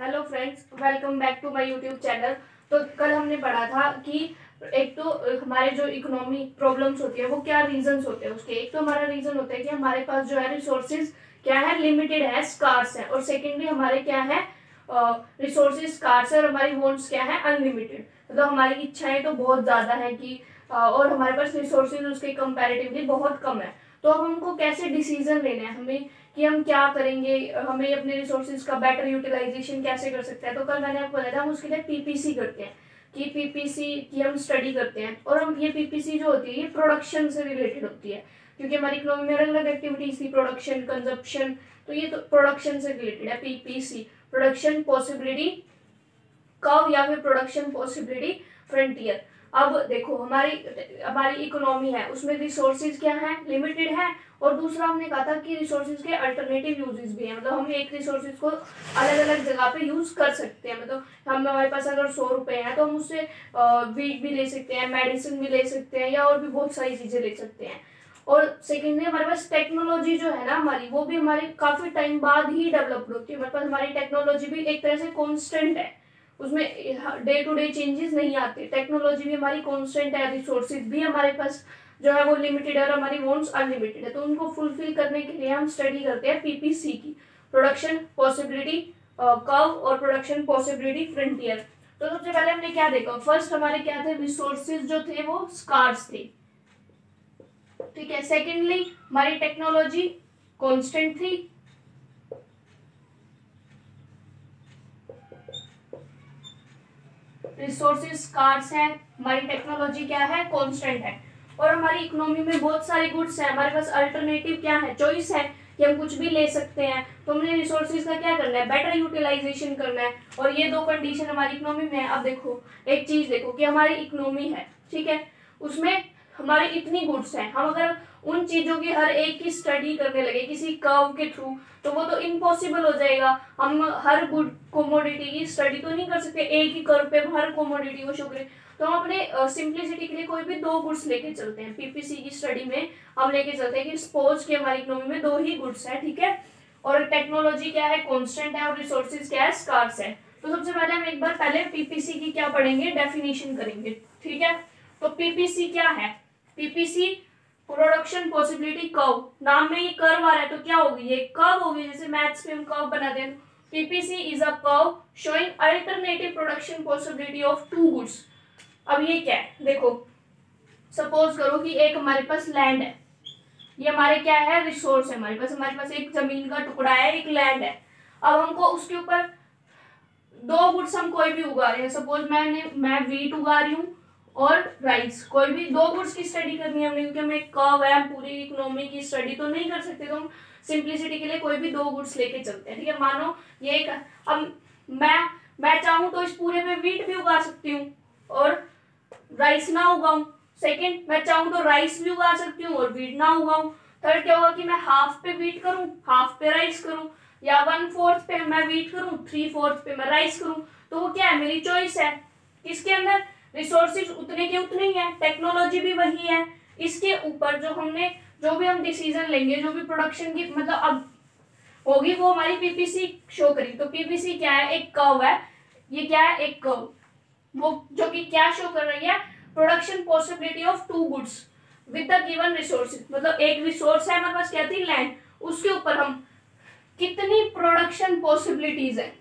Hello friends, welcome back to my YouTube channel. तो कल हमने पढ़ा था कि एक तो हमारे जो इकोनॉमी प्रॉब्लम्स होती है वो क्या रीजंस होते हैं उसके। एक तो हमारा रीजन होता है कि हमारे पास जो है रिसोर्सेज क्या है, लिमिटेड है, स्कार्स है। और सेकेंडली हमारे क्या है, रिसोर्सेज स्कार्स है और हमारी वॉन्ट्स क्या है, अनलिमिटेड। मतलब हमारी इच्छाएं तो बहुत ज़्यादा है कि और हमारे पास रिसोर्सेज उसके कंपैरेटिवली बहुत कम है। तो अब हमको कैसे डिसीजन लेना है हमें कि हम क्या करेंगे, हमें अपने रिसोर्सेज का बेटर यूटिलाइजेशन कैसे कर सकते हैं। तो कल मैंने आपको बताया था हम उसके लिए पीपीसी करते हैं, कि पीपीसी की हम स्टडी करते हैं। और हम ये पीपीसी जो होती है ये प्रोडक्शन से रिलेटेड होती है, क्योंकि हमारी इकोनॉमी में अलग अलग एक्टिविटीज थी, प्रोडक्शन, कंजप्शन। तो ये तो प्रोडक्शन से रिलेटेड है पीपीसी, प्रोडक्शन पॉसिबिलिटी कर्व या फिर प्रोडक्शन पॉसिबिलिटी फ्रंटियर। अब देखो हमारी हमारी इकोनॉमी है, उसमें रिसोर्सेज क्या है, लिमिटेड है। और दूसरा हमने कहा था कि रिसोर्सेज के अल्टरनेटिव यूजेस भी हैं, मतलब हम एक रिसोर्सेज को अलग अलग जगह पे यूज कर सकते हैं। मतलब हमारे पास अगर 100 रुपए हैं तो हम उससे वीट भी ले सकते हैं, मेडिसिन भी ले सकते हैं, या और भी बहुत सारी चीजें ले सकते हैं। और सेकेंडली हमारे पास टेक्नोलॉजी जो है ना हमारी, वो भी हमारी काफी टाइम बाद ही डेवलप होती है। हमारे पास हमारी टेक्नोलॉजी भी एक तरह से कॉन्स्टेंट है, उसमें डे टू डे चेंजेस नहीं आते। टेक्नोलॉजी भी हमारी कांस्टेंट है, रिसोर्सेज भी हमारे पास जो है वो लिमिटेड है और हमारी वॉन्ट्स अनलिमिटेड है। तो उनको फुलफिल करने के लिए हम स्टडी करते हैं पीपीसी की, प्रोडक्शन पॉसिबिलिटी कर्व और प्रोडक्शन पॉसिबिलिटी फ्रंटियर। तो सबसे पहले हमने क्या देखा, फर्स्ट हमारे क्या थे, रिसोर्सेज जो थे वो स्कार्स थे, ठीक है। सेकेंडली हमारी टेक्नोलॉजी कांस्टेंट थी, रिसोर्सेज स्कार्स है, हमारी टेक्नोलॉजी क्या है, कांस्टेंट है। और हमारी इकोनॉमी में बहुत सारे गुड्स हैं, हमारे पास अल्टरनेटिव क्या है, चॉइस है कि हम कुछ भी ले सकते हैं। तो हमने रिसोर्सेज का क्या करना है, बेटर यूटिलाइजेशन करना है। और ये दो कंडीशन हमारी इकोनॉमी में है। अब देखो एक चीज देखो कि हमारी इकोनॉमी है, ठीक है, उसमें हमारी इतनी गुड्स हैं, हम अगर उन चीजों की हर एक की स्टडी करने लगे किसी कर्व के थ्रू तो वो तो इम्पॉसिबल हो जाएगा। हम हर गुड कोमोडिटी की स्टडी तो नहीं कर सकते, एक ही कर्व पे हर कोमोडिटी को शो करें। तो हम अपने सिंप्लिसिटी के लिए कोई भी दो गुड्स लेके चलते हैं। पीपीसी की स्टडी में हम लेके चलते हैं कि सपोज कि हमारी इकोनॉमी में दो ही गुड्स है, ठीक है, और टेक्नोलॉजी क्या है, कांस्टेंट है, और रिसोर्सेज क्या है, स्कार्स है। तो सबसे पहले हम एक बार पहले पीपीसी की क्या पढ़ेंगे, डेफिनेशन करेंगे, ठीक है। तो पीपीसी क्या है, पीपीसी प्रोडक्शन पॉसिबिलिटी कर्व, नाम में ही कर्व आ रहा है तो क्या होगी, ये कर्व होगी, जैसे मैथ्स में हम कर्व बनाते हैं। PPC is a curve showing alternative production possibility of two goods. अब ये क्या है, देखो सपोज करो कि एक हमारे पास लैंड है, ये हमारे क्या है, रिसोर्स है, हमारे पास एक जमीन का टुकड़ा है, एक लैंड है। अब हमको उसके ऊपर दो गुड्स हम कोई भी उगा रहे हैं, सपोज मैं वीट उगा रही हूँ और राइस, कोई भी दो गुड्स की स्टडी करनी है हमने, क्योंकि हमें कर्व है, पूरी इकोनॉमी की स्टडी तो नहीं कर सकते, तो हम सिंप्लिसिटी के लिए कोई भी दो गुड्स लेके चलते हैं, ठीक है। मानो ये एक, अब मैं चाहूँ तो इस पूरे पे वीट भी उगा सकती हूँ और राइस ना उगाऊं। सेकेंड, मैं चाहूँ तो राइस भी उगा सकती हूँ और वीट ना उगाऊं। थर्ड क्या होगा कि मैं हाफ पे वीट करूँ, हाफ पे राइस करूँ, या 1/4 पे मैं वीट करूँ, 3/4 पे मैं राइस करूँ। तो वो क्या है, मेरी चॉइस है। किसके अंदर, रिसोर्सेज उतने के उतने ही है, टेक्नोलॉजी भी वही है। इसके ऊपर जो भी हम डिसीजन लेंगे, जो भी प्रोडक्शन की मतलब अब होगी, वो हमारी पीपीसी शो करेगी। तो पीपीसी क्या है, एक कर्व है, ये क्या है, एक कर्व, वो जो कि क्या शो कर रही है, production possibility of two goods with the given resources. मतलब एक रिसोर्स है हमारे पास, क्या थी, लैंड, उसके ऊपर हम कितनी प्रोडक्शन पॉसिबिलिटीज है,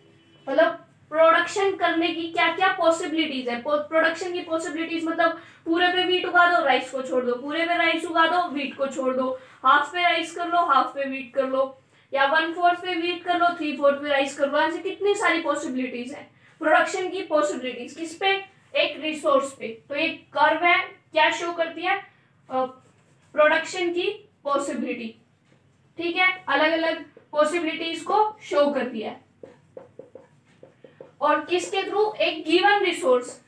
मतलब प्रोडक्शन करने की क्या क्या पॉसिबिलिटीज है। प्रोडक्शन की पॉसिबिलिटीज मतलब पूरे पे वीट उगा दो, राइस को छोड़ दो, पूरे पे राइस उगा दो, वीट को छोड़ दो, हाफ पे राइस कर लो, हाफ पे वीट कर लो, या 1/4 पे वीट कर लो, 3/4 पे राइस कर लो। ऐसे कितनी सारी पॉसिबिलिटीज है प्रोडक्शन की पॉसिबिलिटीज, किस पे, एक रिसोर्स पे। तो ये कर्व है, क्या शो करती है, प्रोडक्शन की पॉसिबिलिटी, ठीक है, अलग अलग पॉसिबिलिटीज को शो करती है। और किसके थ्रू, एक गिवन रिसोर्स,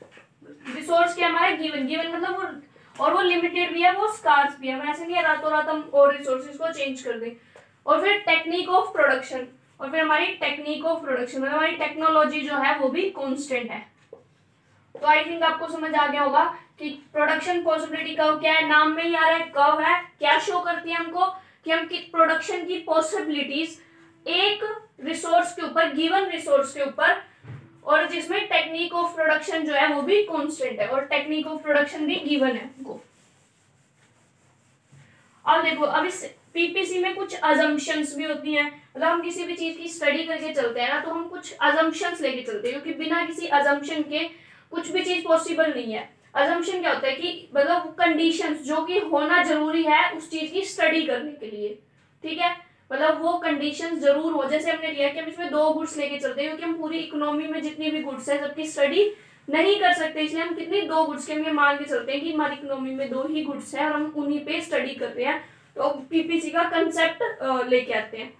रिसोर्स क्या हमारा गिवन, मतलब वो, और वो लिमिटेड भी है, वो स्कार्स भी है। मैं ऐसे नहीं है रातों रात हम और रिसोर्सेज को चेंज कर दें। और फिर टेक्निक ऑफ प्रोडक्शन, और फिर हमारी टेक्निक ऑफ प्रोडक्शन मतलब हमारी टेक्नोलॉजी जो है वो भी कांस्टेंट है। तो आई थिंक आपको समझ आ गया होगा कि प्रोडक्शन पॉसिबिलिटी कर्व क्या है, नाम में ही आ रहा है, कर्व है, क्या शो करती है हमको कि हम प्रोडक्शन की पॉसिबिलिटीज एक रिसोर्स के ऊपर ऊपर, गिवन रिसोर्स के ऊपर, और जिसमें टेक्निक ऑफ प्रोडक्शन जो है वो भी कांस्टेंट है और टेक्निक ऑफ प्रोडक्शन भी गिवन है हमको। अब देखो, अब इस पीपीसी में कुछ अजम्पशंस भी होती हैं, मतलब हम किसी भी चीज की स्टडी करके चलते हैं ना, तो हम कुछ अजम्पशंस लेके चलते हैं, क्योंकि बिना किसी अजम्पशन के कुछ भी चीज पॉसिबल नहीं है। अजम्पशन क्या होता है कि मतलब कंडीशंस जो कि होना जरूरी है उस चीज की स्टडी करने के लिए, ठीक है, मतलब वो कंडीशंस जरूर हो। जैसे हमने लिया कि हम इसमें 2 गुड्स लेके चलते हैं, क्योंकि हम पूरी इकोनॉमी में जितनी भी गुड्स है सबकी स्टडी नहीं कर सकते, इसलिए हम कितनी 2 गुड्स के लिए मान के चलते हैं कि हमारी इकोनॉमी में 2 ही गुड्स है और हम उन्हीं पे स्टडी कर रहे हैं, तो पीपीसी का कंसेप्ट लेके आते हैं।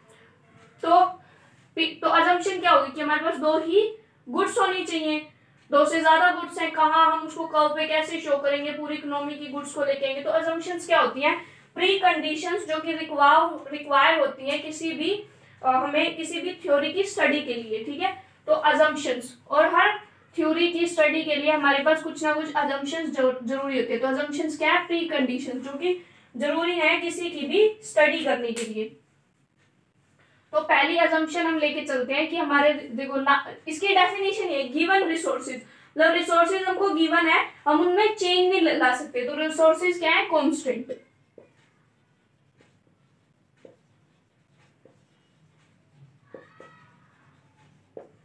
तो अजम्पशन क्या होगी कि हमारे पास 2 ही गुड्स होनी चाहिए, 2 से ज्यादा गुड्स हैं, कहाँ हम उसको कर्व पे कैसे शो करेंगे, पूरी इकोनॉमी की गुड्स को लेके आएंगे। तो अजम्पशंस क्या होती हैं, प्री कंडीशंस जो कि रिक्वायर होती हैं किसी भी हमें किसी भी थ्योरी की स्टडी के लिए, ठीक है। तो अजम्पशंस, और हर थ्योरी की स्टडी के लिए हमारे पास कुछ ना कुछ अजम्पशंस जरूरी होती है। तो अजम्पशंस क्या है, प्री कंडीशंस जो कि जरूरी है किसी की भी स्टडी करने के लिए। तो पहली अजम्पशन हम लेके चलते हैं कि हमारे देखो ना, इसकी डेफिनेशन है गिवन रिसोर्सेज, मतलब रिसोर्सेज हमको गिवन है, हम उनमें चेंज नहीं ला सकते, तो रिसोर्सेज क्या है, कांस्टेंट,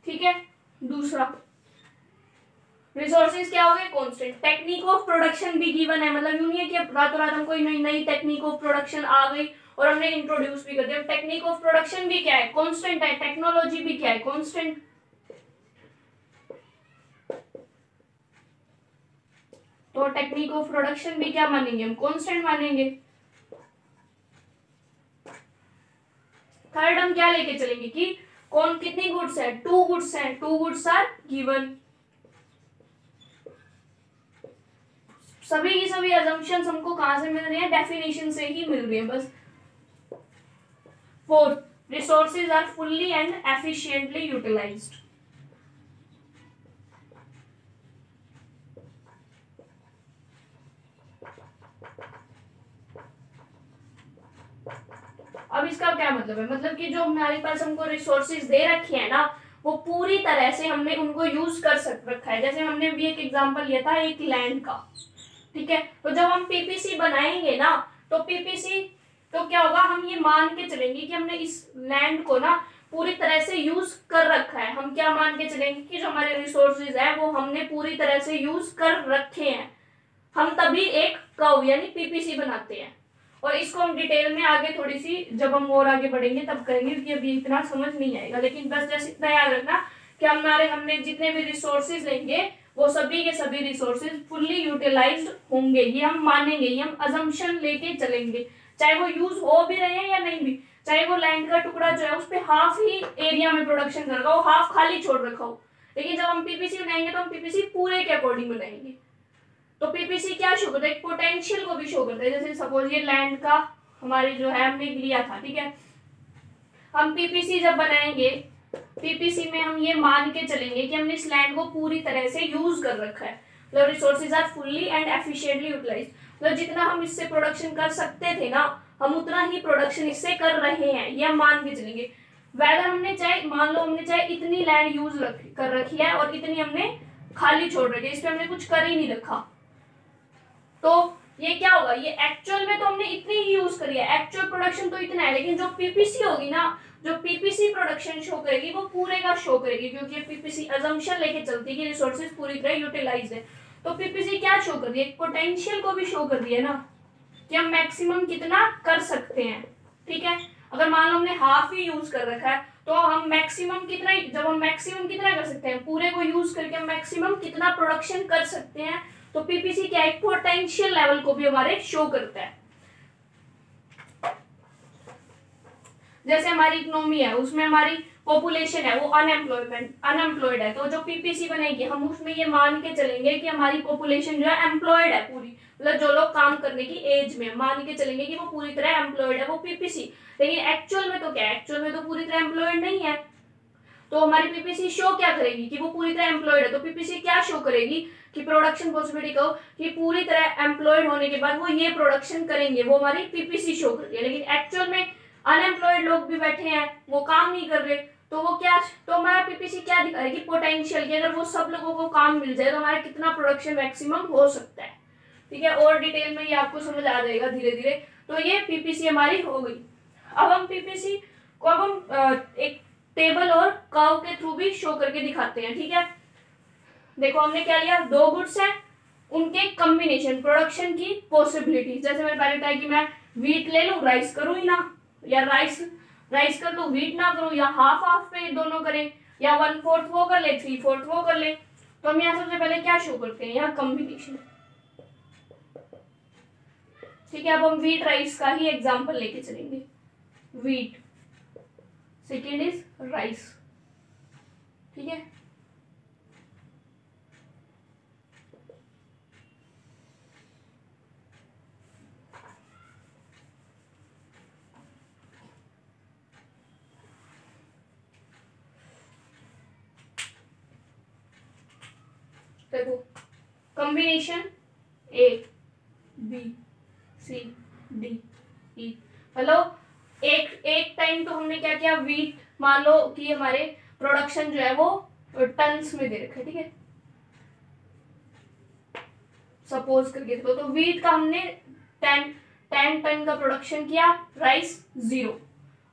ठीक है। दूसरा रिसोर्सेज क्या हो गए, कांस्टेंट। टेक्निक ऑफ प्रोडक्शन भी गिवन है, मतलब यूं नहीं है कि रातों रात हमको नई टेक्निक ऑफ प्रोडक्शन आ गई और हमने इंट्रोड्यूस भी कर दिया। टेक्निक ऑफ प्रोडक्शन भी क्या है, कांस्टेंट है, टेक्नोलॉजी भी क्या है, कांस्टेंट। तो टेक्निक ऑफ प्रोडक्शन भी क्या मानेंगे हम, कांस्टेंट मानेंगे। थर्ड हम क्या लेके चलेंगे कि कौन कितनी गुड्स है, 2 गुड्स है, 2 गुड्स आर गिवन। सभी की सभी अजम्पशंस हमको कहां से मिल रही है, डेफिनेशन से ही मिल रही है बस। Fourth, resources are fully and efficiently utilised. अब इसका क्या मतलब है, मतलब कि जो हमारे पास हमको रिसोर्सेज दे रखे हैं ना, वो पूरी तरह से हमने उनको यूज कर रखा है। जैसे हमने भी एक एग्जांपल लिया था एक लैंड का, ठीक है। तो जब हम पीपीसी बनाएंगे ना, तो पीपीसी तो क्या होगा, हम ये मान के चलेंगे कि हमने इस लैंड को ना पूरी तरह से यूज कर रखा है। हम क्या मान के चलेंगे कि जो हमारे रिसोर्सेज है वो हमने पूरी तरह से यूज कर रखे हैं, हम तभी एक कर्व यानी पीपीसी बनाते हैं। और इसको हम डिटेल में आगे थोड़ी सी जब हम और आगे बढ़ेंगे तब करेंगे, क्योंकि अभी इतना समझ नहीं आएगा। लेकिन बस जैसे इतना याद रखना कि हमने जितने भी रिसोर्सेज लेंगे वो सभी के सभी रिसोर्सेज फुल्ली यूटिलाइज्ड होंगे, ये हम मानेंगे, ये हम अजम्पशन लेके चलेंगे, चाहे वो यूज हो भी रहे हैं या नहीं भी। चाहे वो लैंड का टुकड़ा जो है उस पर हाफ ही एरिया में प्रोडक्शन कर रखा हो, हाफ खाली छोड़ रखा हो, लेकिन जब हम पीपीसी बनाएंगे तो हम पीपीसी पूरे के अकॉर्डिंग बनाएंगे। तो पीपीसी क्या शो करता है, एक पोटेंशियल को भी शो करता है। जैसे सपोज ये लैंड का हमारे जो है हमने लिया था, ठीक है, हम पीपीसी जब बनाएंगे, पीपीसी में हम ये मान के चलेंगे कि हमने इस लैंड को पूरी तरह से यूज कर रखा है, मतलब resources are fully and efficiently utilised, मतलब जितना हम इससे प्रोडक्शन कर सकते थे ना, हम उतना ही प्रोडक्शन इससे कर रहे हैं, ये हम मान के चलेंगे। वैदर हमने चाहे मान लो हमने चाहे इतनी लैंड यूज कर रखी है और इतनी हमने खाली छोड़ रखी है, इस पे हमने कुछ कर ही नहीं रखा, तो ये क्या होगा, ये एक्चुअल में तो हमने इतनी ही यूज करी है, एक्चुअल प्रोडक्शन तो इतना है, लेकिन जो पीपीसी होगी ना, जो पीपीसी प्रोडक्शन शो करेगी वो पूरे का शो करेगी, क्योंकि पीपीसी अजम्पशन लेके चलती है कि रिसोर्सेज पूरी तरह यूटिलाइज है। तो पीपीसी क्या शो कर रही है, पोटेंशियल को भी शो कर रही है ना, कि हम मैक्सिमम कितना कर सकते हैं, ठीक है। अगर मान लो हमने हाफ ही यूज कर रखा है तो हम मैक्सिमम कितना, जब हम मैक्सिमम कितना कर सकते हैं, पूरे को यूज करके हम मैक्सिमम कितना प्रोडक्शन कर सकते हैं, तो पीपीसी क्या एक पोटेंशियल लेवल को भी हमारे शो करता है। जैसे हमारी इकोनॉमी है उसमें हमारी पॉपुलेशन है वो अनएम्प्लॉयड है, तो जो पीपीसी बनेगी हम उसमें ये मान के चलेंगे कि हमारी पॉपुलेशन जो है एम्प्लॉयड है पूरी, मतलब जो लोग काम करने की एज में, मान के चलेंगे कि वो पूरी तरह एम्प्लॉयड है वो पीपीसी। लेकिन एक्चुअल में तो क्या है, एक्चुअल में तो पूरी तरह एम्प्लॉयड नहीं है, तो हमारी पीपीसी शो क्या करेगी कि वो पूरी तरह एम्प्लॉयड है। तो पीपीसी क्या शो करेगी कि प्रोडक्शन पॉसिबिलिटी को कि पूरी तरह एम्प्लॉयड होने के बाद वो ये प्रोडक्शन करेंगे, वो हमारी पीपीसी शो कर रही है। लेकिन एक्चुअल में अनएम्प्लॉयड लोग भी बैठे हैं, वो काम नहीं कर रहे, तो वो क्या, तो हमारा पीपीसी क्या दिखा रहा है कि पोटेंशियल, कि अगर वो सब लोगों को काम मिल जाए तो हमारा कितना प्रोडक्शन मैक्सिमम हो सकता है। ठीक है, और डिटेल में ये आपको समझ आ जाएगा धीरे धीरे। तो ये पीपीसी हमारी हो गई। अब हम पीपीसी को अब हम एक टेबल और कर्व के थ्रू भी शो करके दिखाते हैं। ठीक है, देखो हमने क्या लिया, दो गुड्स हैं, उनके कॉम्बिनेशन, प्रोडक्शन की पॉसिबिलिटी। जैसे मैंने पहले बताया कि मैं व्हीट ले लूं, राइस करूं ही ना, या राइस कर लूं, व्हीट ना करूं, या हाफ हाफ पे दोनों करें, या 1/4 वो कर ले, 3/4 वो कर ले। तो हम यहाँ सबसे पहले क्या शो करते हैं, यहाँ कॉम्बिनेशन। ठीक है, अब हम व्हीट राइस का ही एग्जांपल लेके चलेंगे। Wheat, second is rice. ठीक है, देखो combination A B C D E, मतलब एक टाइम तो हमने क्या किया, व्हीट, मान लो कि हमारे प्रोडक्शन जो है वो टन्स में दे रखा है। ठीक है, सपोज करके तो व्हीट का हमने 10 टन का प्रोडक्शन किया, राइस 0।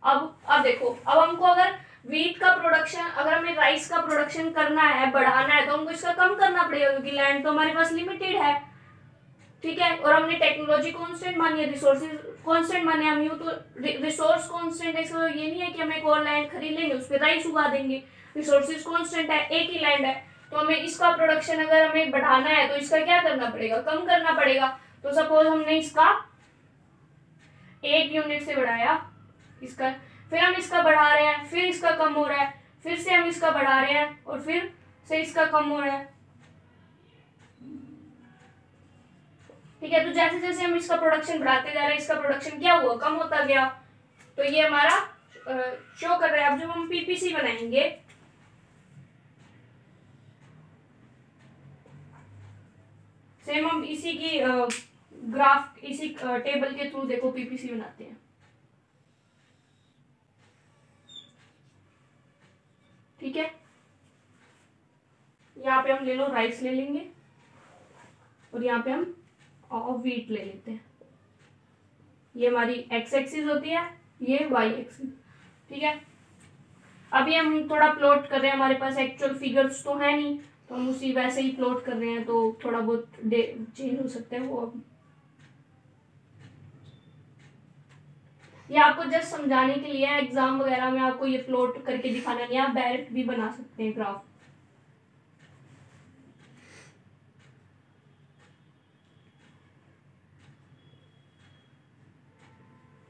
अब देखो, अब हमको अगर व्हीट का प्रोडक्शन, अगर हमें राइस का प्रोडक्शन करना है, बढ़ाना है, तो हमको इसका कम करना पड़ेगा क्योंकि लैंड तो हमारे पास लिमिटेड है। ठीक है, और हमने टेक्नोलॉजी कांस्टेंट मानी है, रिसोर्सेज कांस्टेंट माने, हम यूं तो रिसोर्स कांस्टेंट है, इसका ये नहीं है कि हम एक और लैंड खरीद लेंगे उस पर राइस उगा देंगे। रिसोर्सेज कांस्टेंट है, एक ही लैंड है, तो हमें इसका प्रोडक्शन अगर हमें बढ़ाना है तो इसका क्या करना पड़ेगा, कम करना पड़ेगा। तो सपोज हमने इसका 1 यूनिट से बढ़ाया, इसका, फिर हम इसका बढ़ा रहे हैं, फिर इसका कम हो रहा है, फिर से हम इसका बढ़ा रहे हैं, और फिर से इसका कम हो रहा है। ठीक है, तो जैसे जैसे हम इसका प्रोडक्शन बढ़ाते जा रहे हैं, इसका प्रोडक्शन क्या हुआ, कम होता गया। तो ये हमारा शो कर रहा है। अब जब हम पीपीसी बनाएंगे, सेम हम इसी की ग्राफ, इसी टेबल के थ्रू देखो पीपीसी बनाते हैं। ठीक है, यहाँ पे हम ले लो राइस ले लेंगे, और यहाँ पे हम व्हीट ले लेते हैं। ये हमारी एक्स एक्सिस होती है, ये वाई एक्सिस। ठीक है, अभी हम थोड़ा प्लॉट कर रहे हैं, हमारे पास एक्चुअल फिगर्स तो है नहीं, तो हम उसी वैसे ही प्लॉट कर रहे हैं, तो थोड़ा बहुत चेंज हो सकता है वो। अब ये आपको जस्ट समझाने के लिए, एग्जाम वगैरह में आपको ये प्लॉट करके दिखाना नहीं, आप डायरेक्ट भी बना सकते हैं ग्राफ।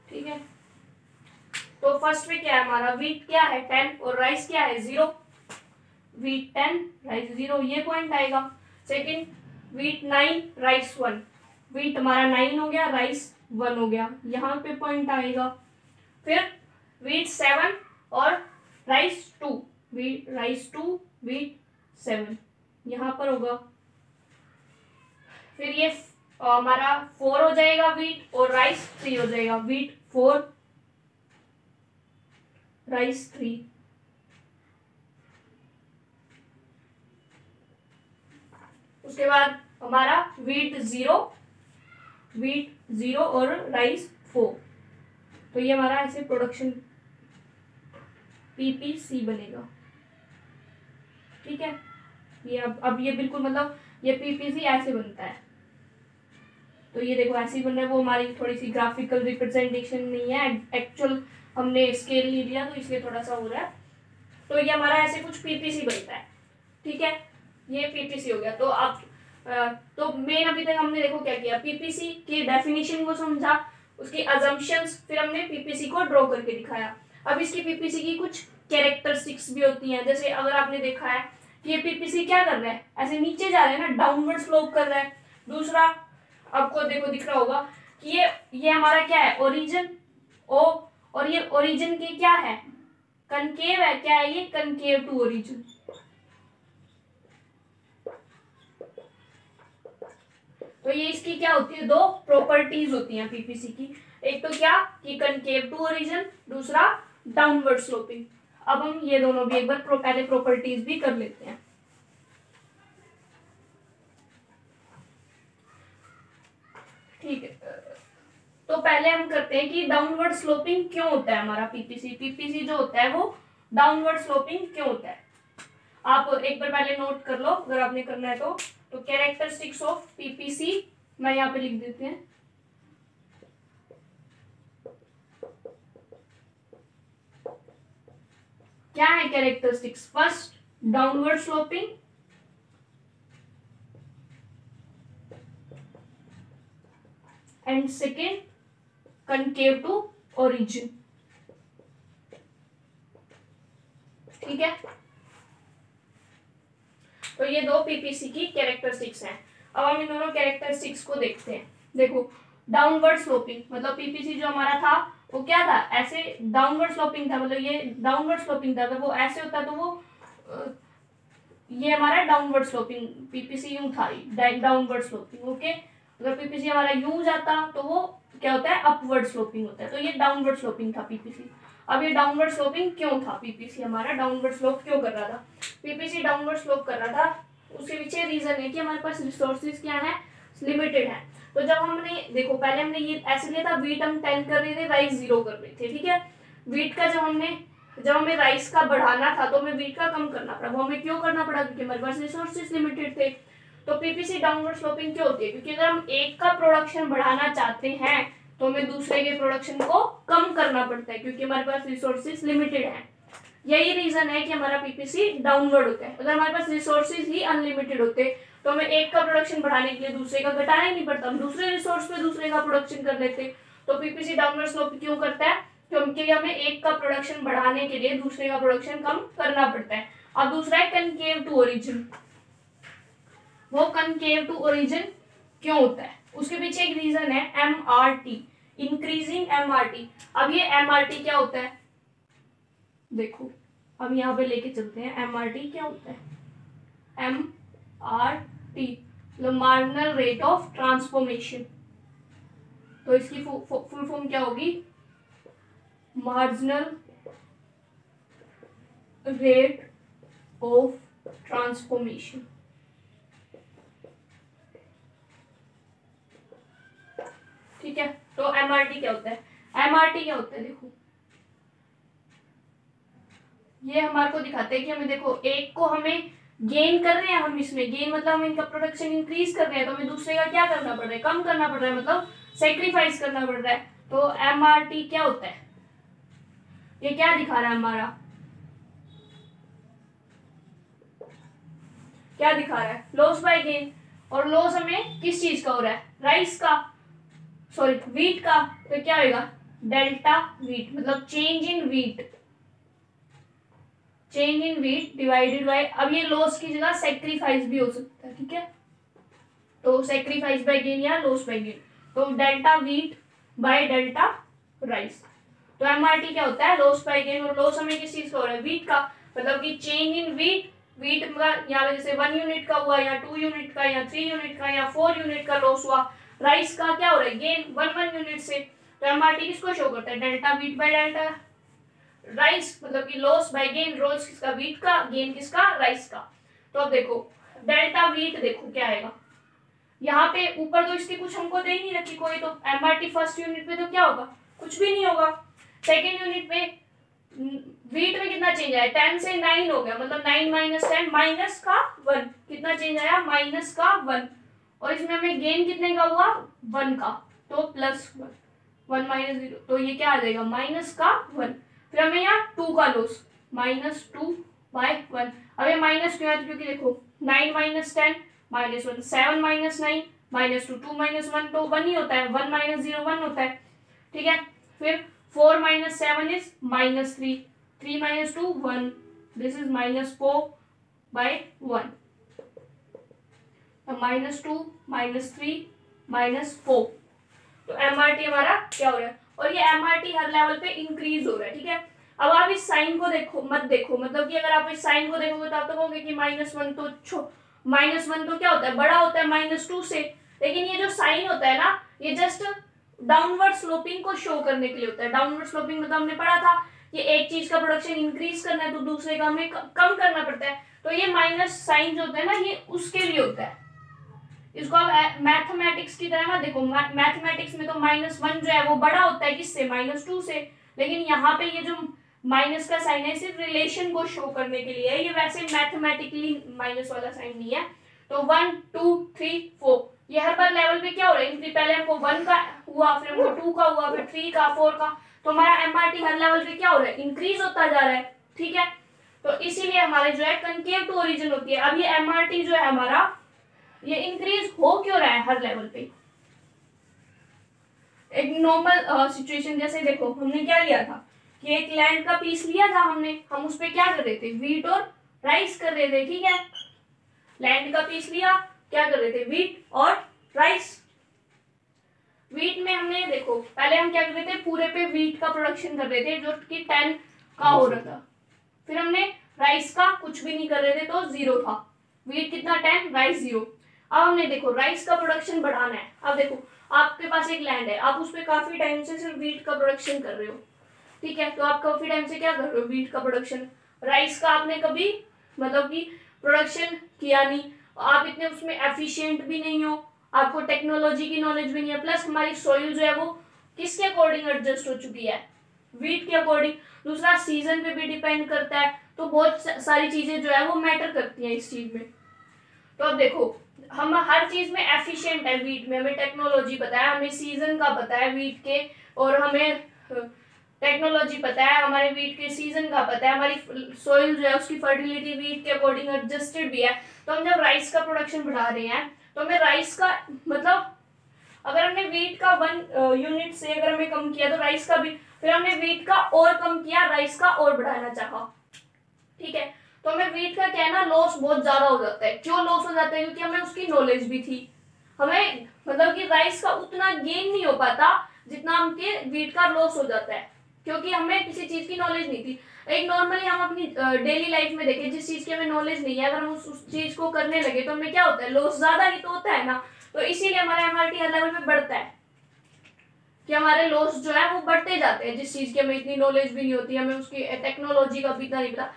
ठीक है, तो फर्स्ट में क्या है हमारा, व्हीट क्या है 10 और राइस क्या है 0। व्हीट 10 राइस 0, ये पॉइंट आएगा। सेकंड, व्हीट 9 राइस 1, व्हीट हमारा 9 हो गया, राइस 1 हो गया, यहाँ पे पॉइंट आएगा। फिर व्हीट 7 और राइस 2, राइस 2 व्हीट 7, यहाँ पर होगा। फिर ये हमारा 4 हो जाएगा व्हीट, और राइस 3 हो जाएगा, व्हीट 4 राइस 3। उसके बाद हमारा व्हीट 0 और राइस 4। तो ये हमारा ऐसे प्रोडक्शन पीपीसी बनेगा। ठीक है, ये अब ये बिल्कुल, मतलब ये पीपीसी ऐसे बनता है। तो ये देखो ऐसे ही बन रहा है, वो हमारी थोड़ी सी ग्राफिकल रिप्रेजेंटेशन नहीं है, एक्चुअल हमने स्केल नहीं लिया तो इसलिए थोड़ा सा हो रहा है। तो ये हमारा ऐसे कुछ पीपीसी बनता है। ठीक है, ये पीपीसी हो गया। तो आप तो मेन अभी तक हमने देखो क्या किया, पीपीसी की डेफिनेशन को समझा, उसकी अजम्पशंस, फिर हमने पीपीसी को ड्रॉ करके दिखाया। अब इसकी पीपीसी की कुछ कैरेक्टरिस्टिक्स भी होती हैं, जैसे अगर आपने देखा है कि ये पीपीसी क्या कर रहा है, ऐसे नीचे जा रहा है ना, डाउनवर्ड स्लोप कर रहा है। दूसरा आपको देखो दिख रहा होगा कि ये हमारा क्या है, ओरिजिन ओ, और ये ओरिजिन के क्या है, कनकेव है। क्या है ये, कनकेव टू ओरिजिन। तो ये इसकी क्या होती है, दो प्रॉपर्टीज होती हैं पीपीसी की। एक तो क्या कि कनकेव टू ओरिजिन, दूसरा डाउनवर्ड स्लोपिंग। अब हम ये दोनों भी एक बार पहले प्रॉपर्टीज भी कर लेते हैं। ठीक है, तो पहले हम करते हैं कि डाउनवर्ड स्लोपिंग क्यों होता है हमारा पीपीसी जो होता है वो डाउनवर्ड स्लोपिंग क्यों होता है। आप एक बार पहले नोट कर लो अगर आपने करना है तो कैरेक्टरिस्टिक्स ऑफ पीपीसी मैं यहाँ पे लिख देते हैं। क्या है characteristics? First downward sloping, and second concave to origin. ठीक है, तो ये दो पीपीसी की कैरेक्टरिस्टिक्स हैं। अब हम इन दोनों कैरेक्टरिस्टिक्स को देखते हैं। देखो डाउनवर्ड स्लोपिंग मतलब पीपीसी जो हमारा था वो क्या था, ऐसे डाउनवर्ड स्लोपिंग था, मतलब ये डाउनवर्ड स्लोपिंग था। अगर वो ऐसे होता तो वो ये हमारा डाउनवर्ड स्लोपिंग पीपीसी यूं था, डाउनवर्ड स्लोपिंग। ओके, अगर पीपीसी हमारा यूं जाता तो वो क्या होता है, अपवर्ड स्लोपिंग होता है। तो ये डाउनवर्ड स्लोपिंग था पीपीसी। अब ये डाउनवर्ड स्लोपिंग क्यों था, पीपीसी हमारा डाउनवर्ड स्लोप क्यों कर रहा था? पीपीसी डाउनवर्ड स्लोप कर रहा था, उसके पीछे रीजन है कि हमारे पास रिसोर्सेज क्या है, लिमिटेड है। तो जब हमने देखो पहले हमने ये ऐसे लिया था, वीट हम 10 कर रहे थे, राइस 0 कर रहे थे। ठीक है, वीट का जब हमें राइस का बढ़ाना था तो हमें वीट का कम करना पड़ा। वो हमें क्यों करना पड़ा? क्योंकि हमारे पास रिसोर्सेज लिमिटेड थे। तो पीपीसी डाउनवर्ड स्लोपिंग क्यों होती है? क्योंकि अगर हम एक का प्रोडक्शन बढ़ाना चाहते हैं तो हमें दूसरे के प्रोडक्शन को कम करना पड़ता है, क्योंकि हमारे पास रिसोर्सेज लिमिटेड है। यही रीजन है कि हमारा पीपीसी डाउनवर्ड होता है। अगर हमारे पास रिसोर्सेज ही अनलिमिटेड होते तो हमें एक का प्रोडक्शन बढ़ाने के लिए दूसरे का घटाना ही नहीं पड़ता, हम दूसरे रिसोर्स पे दूसरे का प्रोडक्शन कर लेते। तो पीपीसी डाउनवर्ड स्लोप क्यों करता है? क्योंकि हमें एक का प्रोडक्शन बढ़ाने के लिए दूसरे का प्रोडक्शन कम करना पड़ता है। अब दूसरा है कनकेव टू ओरिजिन। वो कनकेव टू ओरिजिन क्यों होता है? उसके पीछे एक रीजन है एमआरटी, इंक्रीजिंग एमआरटी। अब ये एमआरटी क्या होता है देखो, अब यहाँ पे लेके चलते हैं। एमआरटी क्या होता है? एमआरटी मतलब मार्जिनल रेट ऑफ ट्रांसफॉर्मेशन। तो इसकी फुल फॉर्म क्या होगी? Marginal rate of transformation. ठीक है, तो एमआरटी क्या होता है? एमआरटी क्या होता है देखो, ये हमारे को दिखाते हैं कि हमें देखो एक को हमें गेन कर रहे हैं, हम इसमें गेन मतलब हम इनका प्रोडक्शन इंक्रीज कर रहे हैं, तो हमें दूसरे का क्या करना पड़ रहा है? कम करना पड़ रहा है, मतलब सेक्रीफाइस करना पड़ रहा है। तो एमआरटी क्या होता है? ये क्या दिखा रहा है हमारा, क्या दिखा रहा है? Loss by gain. और लॉस हमें किस चीज का हो रहा है? राइस का, सॉरी वीट का। तो क्या होगा? डेल्टा वीट मतलब change in wheat, change in wheat divided by, अब ये लॉस की जगह सेक्रीफाइस भी हो सकता है। ठीक है, तो सेक्रीफाइस बाय गेन या लॉस बाय गेन, तो delta wheat by delta rice. तो एमआरटी क्या होता है? Loss by gain. और लॉस हमें किस चीज का हो रहा है? वीट का, मतलब कि चेंज इन वीट। वीट यहाँ पे जैसे 1 यूनिट का हुआ, या 2 यूनिट का, या 3 यूनिट का, या 4 यूनिट का लॉस हुआ। राइस का क्या हो रहा है? गेन 1 यूनिट से। तो एमआरटी किसको शो करता है? Delta wheat by delta rice, मतलब कि लॉस बाय गेन। लॉस किसका? वीट का, गेन किसका? राइस का। तो अब देखो डेल्टा वीट देखो क्या आएगा यहाँ पे ऊपर, तो इसकी कुछ हमको दे ही नहीं रखी कोई, तो एमआरटी फर्स्ट यूनिट पे तो क्या होगा? कुछ भी नहीं होगा। सेकेंड यूनिट पे वीट में कितना चेंज आया? 10 से 9 हो गया, मतलब 9 माइनस 10 माइनस का 1। कितना चेंज आया? माइनस का 1। और इसमें हमें गेन कितने का हुआ? 1 का, तो प्लस 1 माइनस 0, तो ये क्या आ जाएगा? माइनस का 1। फिर हमें यहाँ 2 का लॉस, माइनस 2 बाय 1। अब ये माइनस क्यों है? क्योंकि देखो 9 minus 10 minus 1, 7 minus 9 minus 2, 2 minus 1 तो 1 ही होता है, 1 माइनस 0 1 होता है। ठीक है, फिर 4 minus 7 is minus 3, 3 minus 2 1, this is minus 4 by 1। Minus 2 minus 3 minus 4। तो एमआरटी हमारा क्या हो रहा है? और ये एमआरटी हर लेवल पे इंक्रीज हो रहा है। ठीक है, अब आप इस साइन को देखो मत देखो, मतलब कि अगर आप इस साइन को देखोगे तो आप तो कहोगे कि -1 तो -1 तो क्या होता है? बड़ा होता है -2 से। लेकिन ये जो साइन होता है ना, ये जस्ट डाउनवर्ड स्लोपिंग को शो करने के लिए होता है। डाउनवर्ड स्लोपिंग मतलब हमने पढ़ा था कि एक चीज का प्रोडक्शन इंक्रीज करना है तो दूसरे का हमें कम करना पड़ता है। तो ये माइनस साइन जो होता है ना, ये उसके लिए होता है। इसको आप मैथमेटिक्स की तरह ना देखो, मैथमेटिक्स में तो -1 जो है वो बड़ा होता है किससे, -2 से, लेकिन यहाँ पे ये जो माइनस का साइन है सिर्फ रिलेशन को शो करने के लिए है, ये वैसे मैथमेटिकली माइनस वाला साइन नहीं है। तो 1 2 3 4 ये हर बार लेवल पे क्या हो रहा है, पहले हमको 1 का हुआ, फिर हमको 2 का हुआ, फिर 3 का, 4 का, तो हमारा एमआरटी हर लेवल पे क्या हो रहा है, इंक्रीज होता जा रहा है। ठीक है, तो इसीलिए हमारे जो है कनकेव टू ओरिजिन होती है। अब ये एमआरटी जो है हमारा, ये इंक्रीज हो क्यों रहा है हर लेवल पे। एक नॉर्मल सिचुएशन जैसे देखो, हमने क्या लिया था कि एक लैंड का पीस लिया था हमने, हम उस पे क्या कर रहे थे, वीट और राइस कर रहे थे। ठीक है, लैंड का पीस लिया, क्या कर रहे थे, वीट और राइस। वीट में हमने देखो पहले हम क्या कर रहे थे, पूरे पे वीट का प्रोडक्शन कर रहे थे जो कि 10 का हो रहा था, फिर हमने राइस का कुछ भी नहीं कर रहे थे तो 0 था। वीट कितना 10, राइस 0। अब हमने देखो राइस का प्रोडक्शन बढ़ाना है। अब देखो आपके पास एक लैंड है, आप उस पर काफी टाइम से सिर्फ वीट का प्रोडक्शन कर रहे हो। ठीक है, तो आप काफी टाइम से क्या कर रहे हो, वीट का प्रोडक्शन। राइस का आपने कभी मतलब कि प्रोडक्शन किया नहीं, आप इतने उसमें एफिशिएंट भी नहीं हो, आपको टेक्नोलॉजी की नॉलेज भी नहीं है, प्लस हमारी सोइल जो है वो किसके अकॉर्डिंग एडजस्ट हो चुकी है, वीट के अकॉर्डिंग। दूसरा सीजन पे भी डिपेंड करता है, तो बहुत सारी चीजें जो है वो मैटर करती हैं इस चीज में। तो अब देखो हम हर चीज में एफिशिएंट है, वीट में हमें टेक्नोलॉजी पता है, हमें सीजन का पता है वीट के, और हमें टेक्नोलॉजी पता है, हमारे वीट के सीजन का पता है, हमारी सोइल जो है उसकी फर्टिलिटी वीट के अकॉर्डिंग एडजस्टेड भी है। तो हम जब राइस का प्रोडक्शन बढ़ा रहे हैं तो हमें राइस का मतलब अगर हमने वीट का 1 यूनिट से अगर हमें कम किया तो राइस का भी, फिर हमने वीट का और कम किया, राइस का और बढ़ाना चाहा। ठीक है, तो हमें वीट का क्या है ना, लॉस बहुत ज्यादा हो जाता है। क्यों लॉस हो जाता है, क्योंकि हमें उसकी नॉलेज भी थी, हमें मतलब कि राइस का उतना गेन नहीं हो पाता जितना हमके वीट का लॉस हो जाता है, क्योंकि हमें किसी चीज की नॉलेज नहीं थी। एक नॉर्मली हम अपनी डेली लाइफ में देखें, जिस चीज की हमें नॉलेज नहीं है, अगर हम उस चीज को करने लगे तो हमें क्या होता है, लॉस ज्यादा ही तो होता है ना। तो इसीलिए हमारा एमआरटी हर लेवल में बढ़ता है कि हमारे लॉस जो है वो बढ़ते जाते हैं, जिस चीज की हमें इतनी नॉलेज भी नहीं होती, हमें उसकी टेक्नोलॉजी का भी इतना नहीं पता।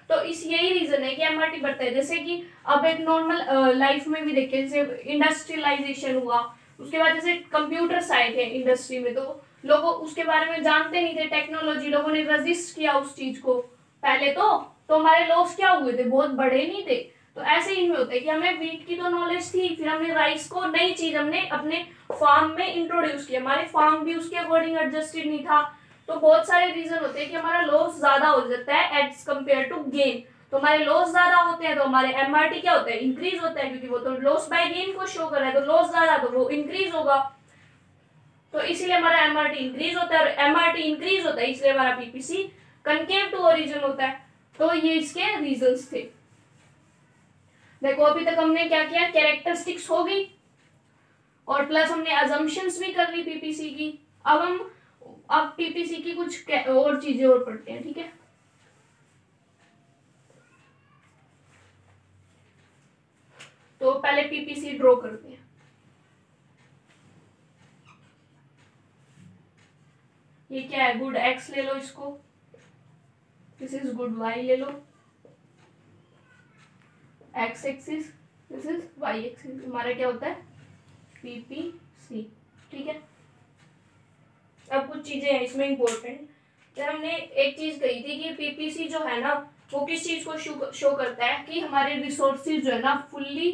तो इस यही रीजन है कि एमआरटी बढ़ता है। जैसे कि अब एक नॉर्मल लाइफ में भी देखें, जैसे इंडस्ट्रियलाइजेशन हुआ, उसके बाद जैसे कंप्यूटर्स आए थे इंडस्ट्री में, तो लोग उसके बारे में जानते नहीं थे, टेक्नोलॉजी, लोगों ने रजिस्ट किया उस चीज को पहले तो हमारे लॉस क्या हुए थे, बहुत बड़े नहीं थे। तो ऐसे ही में होता है कि हमें वीट की तो नॉलेज थी, फिर हमने राइस को नई चीज हमने अपने फार्म में इंट्रोड्यूस किया, हमारे फार्म भी उसके अकॉर्डिंग एडजस्टेड नहीं था। तो बहुत सारे रीजन होते हैं कि हमारा लॉस ज्यादा हो जाता है एज कम्पेयर टू गेन। तो हमारे लॉस ज्यादा होते हैं तो हमारे एमआरटी क्या होता है, इंक्रीज होता है, क्योंकि वो तो लॉस बाय गेन को शो कर रहा है, तो लॉस ज्यादा तो वो इंक्रीज होगा। तो इसीलिए हमारा एमआरटी इंक्रीज होता है, और एमआरटी इंक्रीज होता है इसलिए हमारा पीपीसी कनकेव टू ओरिजिन होता है। तो ये इसके रीजंस थे। देखो अभी तक हमने क्या किया, कैरेक्टरिस्टिक्स हो गई और प्लस हमने अजम्पशंस भी कर ली पीपीसी की। अब पीपीसी की कुछ और चीजें और पढ़ते हैं। ठीक है, तो पहले पीपीसी ड्रॉ करते हैं। ये क्या है, गुड एक्स ले लो इसको, दिस इज गुड वाई ले लो, x axis, this is y axis, हमारा क्या होता है पीपीसी। ठीक है, अब कुछ चीजें हैं इसमें इंपॉर्टेंट। जब हमने एक चीज कही थी कि पीपीसी जो है ना वो किस चीज को शो करता है, कि हमारे रिसोर्सेज जो है ना फुल्ली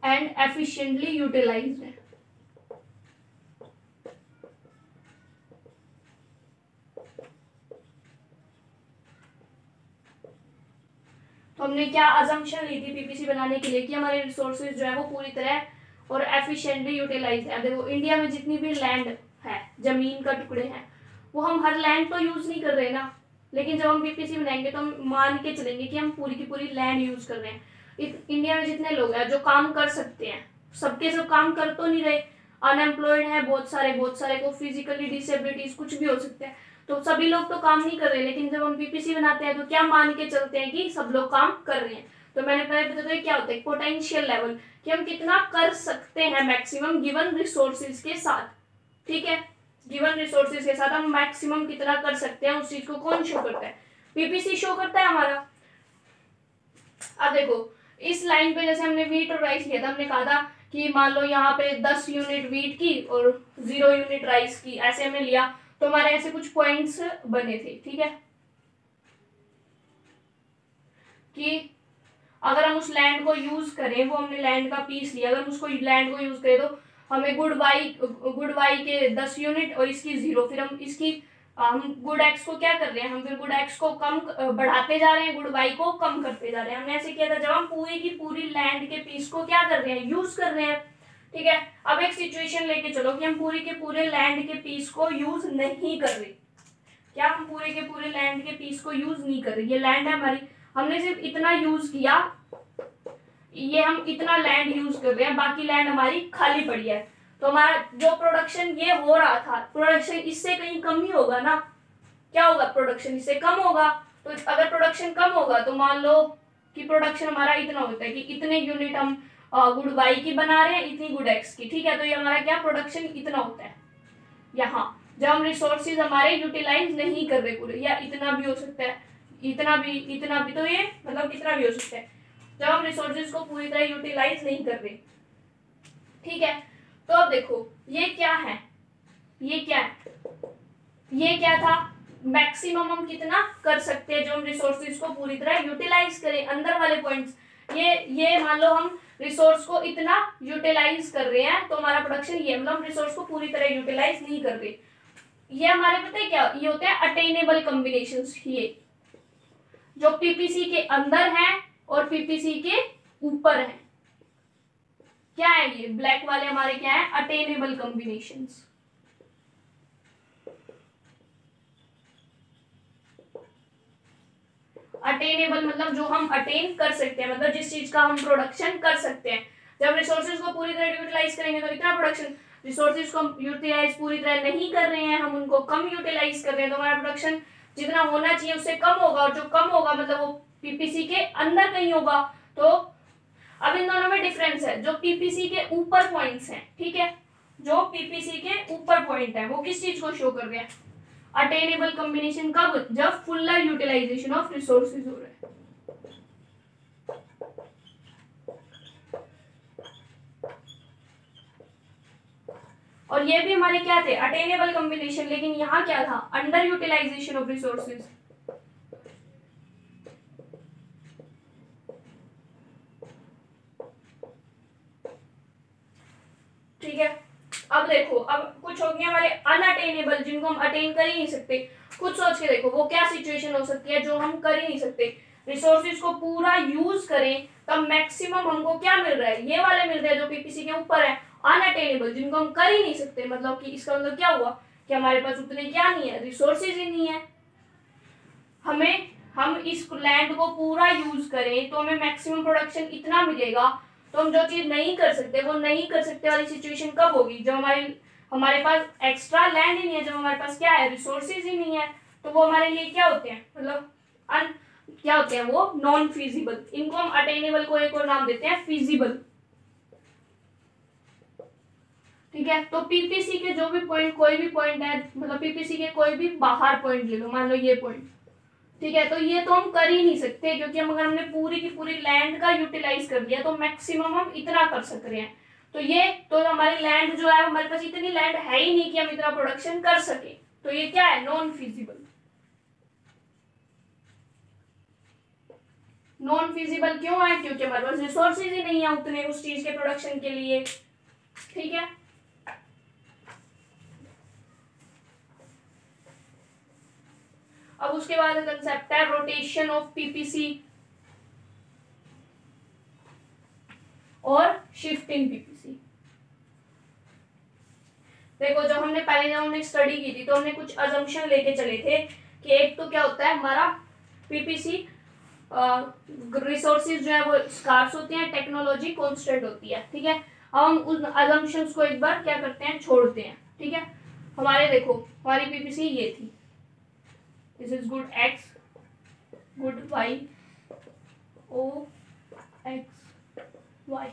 एंड एफिशिएंटली यूटिलाइज्ड है। तो हमने क्या अजम्पशन ली थी पीपीसी बनाने के लिए, कि हमारे रिसोर्सेज जो है वो पूरी तरह और एफिशिएंटली यूटिलाइज है। देखो इंडिया में जितनी भी लैंड है, जमीन का टुकड़े हैं, वो हम हर लैंड तो यूज नहीं कर रहे ना, लेकिन जब हम पीपीसी बनाएंगे तो हम मान के चलेंगे कि हम पूरी की पूरी लैंड यूज कर रहे हैं। इंडिया में जितने लोग हैं जो काम कर सकते हैं, सबके सब काम कर तो नहीं रहे, अनएम्प्लॉयड है बहुत सारे को फिजिकली डिसेबिलिटीज कुछ भी हो सकते हैं, तो सभी लोग तो काम नहीं कर रहे। लेकिन जब हम पीपीसी बनाते हैं तो क्या मान के चलते हैं कि सब लोग काम कर रहे हैं। तो मैंने पहले बताया था क्या होता है पोटेंशियल लेवल, कि हम कितना कर सकते हैं मैक्सिमम गिवन रिसोर्सेज के साथ। ठीक है, गिवन रिसोर्सेज के साथ हम मैक्सिमम कितना कर सकते हैं, उस चीज को कौन शो करता है, पीपीसी शो करता है हमारा। अब देखो इस लाइन पे जैसे हमने वीट और राइस लिया था, हमने कहा था कि मान लो यहाँ पे 10 यूनिट वीट की और 0 यूनिट राइस की, ऐसे हमने लिया, तो हमारे ऐसे कुछ पॉइंट्स बने थे, ठीक है, कि अगर हम उस लैंड को यूज करें, वो हमने लैंड का पीस लिया, अगर हम उसको लैंड को यूज करें तो हमें गुड वाई के 10 यूनिट और इसकी 0, फिर हम इसकी हम गुड एक्स को क्या कर रहे हैं, हम फिर गुड एक्स को कम बढ़ाते जा रहे हैं, गुड वाई को कम करते जा रहे हैं। हमने ऐसे किया था जब हम पूरी की पूरी लैंड के पीस को क्या कर रहे हैं, यूज कर रहे हैं, ठीक है। अब एक सिचुएशन लेके चलो कि हम पूरी के पूरे लैंड के पीस को यूज नहीं कर रहे, क्या हम पूरे के पूरे लैंड के पीस को यूज नहीं कर रहे, ये लैंड है हमारी, हमने सिर्फ इतना यूज किया, ये हम इतना लैंड यूज कर रहे हैं, बाकी लैंड हमारी खाली पड़ी है, तो हमारा जो प्रोडक्शन ये हो रहा था, प्रोडक्शन इससे कहीं कम ही होगा ना, क्या होगा, प्रोडक्शन इससे कम होगा। तो अगर प्रोडक्शन कम होगा तो मान लो कि प्रोडक्शन हमारा इतना होता है कि इतने यूनिट हम गुड वाई की बना रहे हैं, इतनी गुड एक्स की, ठीक है, तो ये हमारा क्या प्रोडक्शन इतना होता है यहाँ, जब हम रिसोर्सेज हमारे यूटिलाइज नहीं कर रहे पूरे, या इतना भी हो सकता है, इतना भी, तो ये मतलब कितना भी हो सकता है, जब हम रिसोर्सेज को पूरी तरह यूटिलाइज नहीं कर रहे, ठीक है। तो अब देखो ये क्या है, ये क्या है, ये क्या था, मैक्सिमम हम कितना कर सकते हैं जो हम रिसोर्सेज को पूरी तरह यूटिलाइज करें, अंदर वाले पॉइंट्स, ये मान लो हम रिसोर्स को इतना यूटिलाइज कर रहे हैं तो हमारा प्रोडक्शन ये, मतलब हम रिसोर्स को पूरी तरह यूटिलाइज नहीं कर रहे, ये हमारे पता है क्या, ये होते हैं अटेनेबल कॉम्बिनेशंस, ये जो पीपीसी के अंदर है और पीपीसी के ऊपर है, क्या है ये ब्लैक वाले हमारे क्या है, अटेनेबल कॉम्बिनेशंस। अटेनेबल मतलब जो हम अटेन कर सकते हैं, मतलब जिस चीज का हम प्रोडक्शन कर सकते हैं। जब रिसोर्सेज को पूरी तरह यूटिलाइज करेंगे तो इतना प्रोडक्शन, रिसोर्सेज को हम यूटिलाइज पूरी तरह नहीं कर रहे हैं, हम उनको कम यूटिलाइज कर रहे हैं, तो हमारा प्रोडक्शन जितना होना चाहिए उससे कम होगा, और जो कम होगा मतलब वो पीपीसी के अंदर कहीं होगा। तो अब इन दोनों में डिफरेंस है, जो पीपीसी के ऊपर पॉइंट्स हैं, ठीक है, जो पीपीसी के ऊपर पॉइंट है वो किस चीज को शो कर रहे हैं, अटेनेबल कॉम्बिनेशन, कब, जब फुल यूटिलाइजेशन ऑफ रिसोर्सेज हो रहा है। और ये भी हमारे क्या थे, अटेनेबल कॉम्बिनेशन, लेकिन यहाँ क्या था, अंडर यूटिलाइजेशन ऑफ रिसोर्सेज। ठीक है, अब देखो, अब कुछ हो गए हमारे अनअटेनेबल, जिनको हम अटेन कर ही नहीं सकते। खुद सोच के देखो वो क्या सिचुएशन हो सकती है जो हम कर ही नहीं सकते, रिसोर्सेज को पूरा यूज करें तब मैक्सिमम हमको क्या मिल रहा है, ये वाले मिल रहे हैं जो पीपीसी के ऊपर है, अनअटेनेबल, जिनको हम कर ही नहीं सकते, मतलब कि इसका मतलब क्या हुआ कि हमारे पास उतने क्या नहीं है, रिसोर्सेज ही नहीं है। हम इस लैंड को पूरा यूज करें तो हमें मैक्सिमम प्रोडक्शन इतना मिलेगा, तो हम जो चीज नहीं कर सकते वो नहीं कर सकते वाली सिचुएशन कब होगी, जब हमारे पास एक्स्ट्रा लैंड ही नहीं है, जब हमारे पास क्या है, रिसोर्सेज ही नहीं है, तो वो हमारे लिए क्या होते हैं, मतलब क्या होते हैं वो, नॉन फीजिबल। इनको हम अटेनेबल को एक और नाम देते हैं फीजिबल, ठीक है। तो पीपीसी के जो भी पॉइंट, कोई भी पॉइंट है, मतलब पीपीसी के कोई भी बाहर पॉइंट ले लो, मान लो ये पॉइंट, ठीक है, तो ये तो हम कर ही नहीं सकते, क्योंकि हम अगर हमने पूरी की पूरी लैंड का यूटिलाइज कर दिया तो मैक्सिमम हम इतना कर सक रहे हैं, तो ये तो हमारी लैंड जो है, हमारे पास इतनी लैंड है ही नहीं कि हम इतना प्रोडक्शन कर सके, तो ये क्या है, नॉन फीजिबल। नॉन फीजिबल क्यों है, क्योंकि हमारे पास रिसोर्सेज ही नहीं है उतने उस चीज के प्रोडक्शन के लिए, ठीक है। अब उसके बाद कंसेप्ट है रोटेशन ऑफ पीपीसी और शिफ्टिंग पीपीसी। देखो जब हमने स्टडी की थी तो हमने कुछ अजम्पशन लेके चले थे कि एक तो क्या होता है हमारा पीपीसी, रिसोर्सेज जो है वो स्कार्स होते हैं, टेक्नोलॉजी कांस्टेंट होती है, ठीक है। अब हम उन अजम्पशंस को एक बार क्या करते हैं, छोड़ते हैं, ठीक है। हमारे देखो हमारी पीपीसी ये थी, this is good X, good Y, O X Y,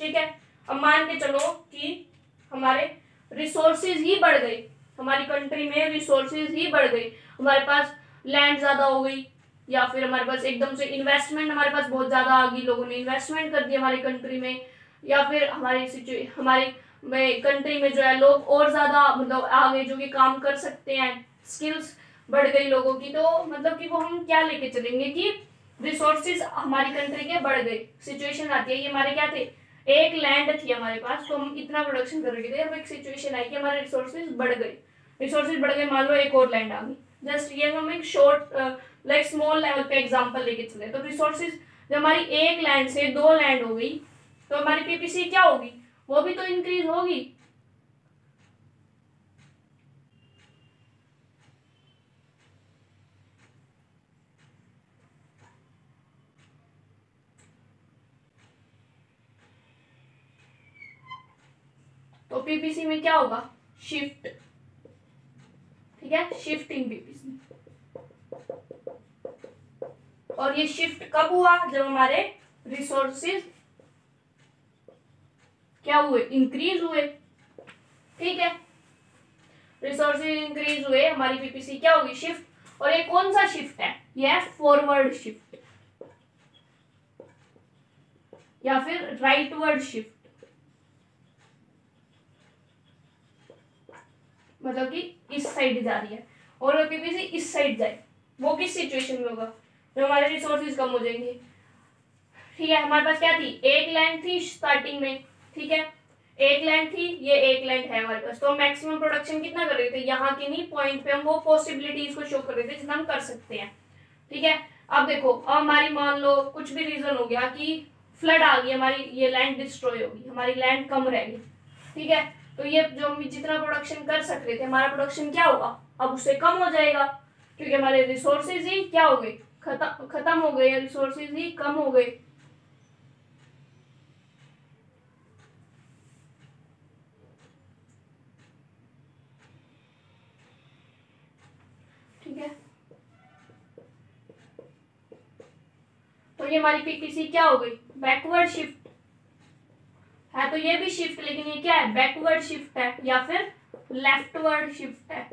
ठीक है। अब मान के चलो कि हमारे रिसोर्सेज ही बढ़ गए, हमारी कंट्री में रिसोर्सेज ही बढ़ गई, हमारे पास लैंड ज्यादा हो गई, या फिर हमारे पास एकदम से इन्वेस्टमेंट हमारे पास बहुत ज्यादा आ गई, लोगों ने इन्वेस्टमेंट कर दिया हमारी कंट्री में, या फिर हमारी कंट्री में जो है लोग और ज्यादा मतलब आ गए जो कि काम कर सकते हैं, स्किल्स बढ़ गई लोगों की। तो मतलब कि वो हम क्या लेके चलेंगे कि रिसोर्सेज हमारी कंट्री के बढ़ गए, सिचुएशन आती है, ये हमारे क्या थे, एक लैंड थी हमारे पास तो हम इतना प्रोडक्शन कर रहे थे, अब एक सिचुएशन आई कि हमारे रिसोर्सेज बढ़ गए, रिसोर्सेज बढ़ गए, मान लो एक और लैंड आ गई। जस्ट ये हम एक शॉर्ट लाइक स्मॉल लेवल पे एग्जांपल लेके चले, तो रिसोर्सेज जब हमारी एक लैंड से 2 लैंड हो गई तो हमारी पीपीसी क्या होगी, वो भी तो इंक्रीज होगी। तो पीपीसी में क्या होगा, शिफ्ट, ठीक है, शिफ्ट इन पीपीसी। और ये शिफ्ट कब हुआ, जब हमारे रिसोर्सेज क्या हुए, इंक्रीज हुए, ठीक है, रिसोर्सेज इंक्रीज हुए, हमारी पीपीसी क्या होगी, शिफ्ट। और ये कौन सा शिफ्ट है, ये है फॉरवर्ड शिफ्ट या फिर राइटवर्ड शिफ्ट, मतलब कि इस साइड जा रही है और पीपीसी इस साइड जाए, वो किस सिचुएशन में होगा, जब हमारे रिसोर्सेज कम हो जाएंगे, ठीक है। हमारे पास क्या थी, एक लैंड थी स्टार्टिंग में, ठीक है, एक लैंड थी, ये एक लैंड है हमारे पास, तो मैक्सिमम प्रोडक्शन कितना कर रहे थे, यहाँ की नहीं पॉइंट पे हम वो पॉसिबिलिटीज को शो कर रहे थे जितना हम कर सकते हैं, ठीक है। अब देखो, अब हमारी मान लो कुछ भी रीजन हो गया कि फ्लड आ गई, हमारी ये लैंड डिस्ट्रॉय होगी, हमारी लैंड कम रहेगी, ठीक है, तो ये जो हम जितना प्रोडक्शन कर सकते थे, हमारा प्रोडक्शन क्या होगा, अब उससे कम हो जाएगा, क्योंकि हमारे रिसोर्सेज ही क्या हो गए, खत्म हो गए, रिसोर्सेज ही कम हो गए, ठीक है। तो ये हमारी पीपीसी क्या हो गई, बैकवर्ड शिफ्ट है, तो ये भी शिफ्ट, लेकिन ये क्या है, बैकवर्ड शिफ्ट है या फिर लेफ्टवर्ड शिफ्ट है।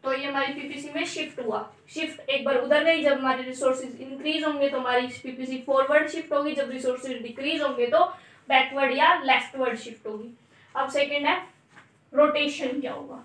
तो ये हमारी पीपीसी में शिफ्ट हुआ, शिफ्ट एक बार उधर गई, जब हमारे रिसोर्सेज इंक्रीज होंगे तो हमारी पीपीसी फॉरवर्ड शिफ्ट होगी, जब रिसोर्सेज डिक्रीज होंगे तो बैकवर्ड या लेफ्टवर्ड शिफ्ट होगी। अब सेकंड है रोटेशन, क्या होगा,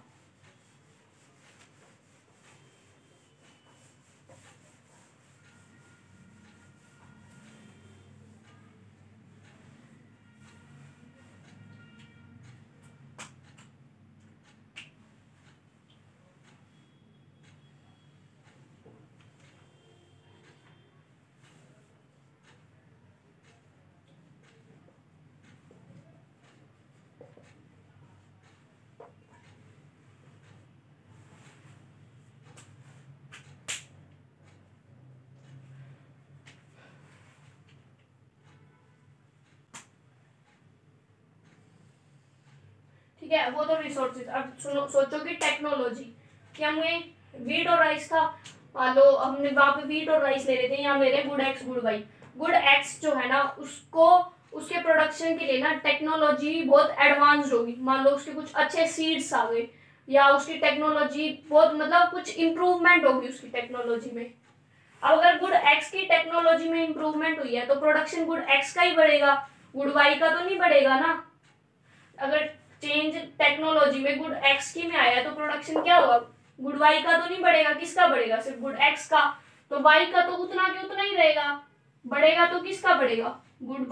ठीक है, वो तो रिसोर्सेज। अब सुनो, सोचो कि टेक्नोलॉजी, कि हमें वीट और राइस था, मान लो हमने वहां पे वीट और राइस ले रहे थे, यहाँ मेरे good X good Y, good X जो है ना उसको, उसके प्रोडक्शन के लिए ना टेक्नोलॉजी बहुत एडवांस्ड होगी, मान लो उसके कुछ अच्छे सीड्स आ गए, या उसकी टेक्नोलॉजी बहुत मतलब कुछ इंप्रूवमेंट होगी उसकी टेक्नोलॉजी में। अब अगर गुड एक्स की टेक्नोलॉजी में इंप्रूवमेंट हुई है तो प्रोडक्शन गुड एक्स का ही बढ़ेगा, गुड वाई का तो नहीं बढ़ेगा ना। अगर चेंज टेक्नोलॉजी में गुड एक्स की में आया तो प्रोडक्शन क्या होगा, गुड वाई का तो नहीं बढ़ेगा, किसका बढ़ेगा, सिर्फ गुड एक्स का, तो वाई का तो उतना के उतना ही रहेगा, बढ़ेगा तो किसका बढ़ेगा, गुड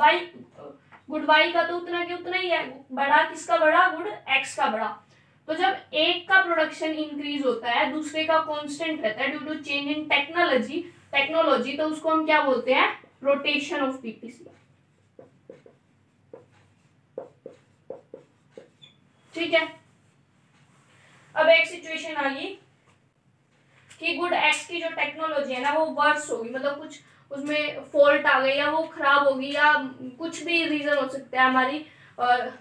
वाई का तो उतना के उतना ही है, बढ़ा किसका बढ़ा, गुड एक्स का बढ़ा। तो जब एक का प्रोडक्शन इंक्रीज होता है दूसरे का कांस्टेंट रहता है due to change in technology, तो उसको हम क्या बोलते हैं, रोटेशन ऑफ पीपीसी, ठीक है। अब एक सिचुएशन आई कि गुड एक्स की जो टेक्नोलॉजी है ना वो वर्स होगी, मतलब कुछ उसमें फॉल्ट आ गई या वो खराब होगी या कुछ भी रीजन हो सकता है, हमारी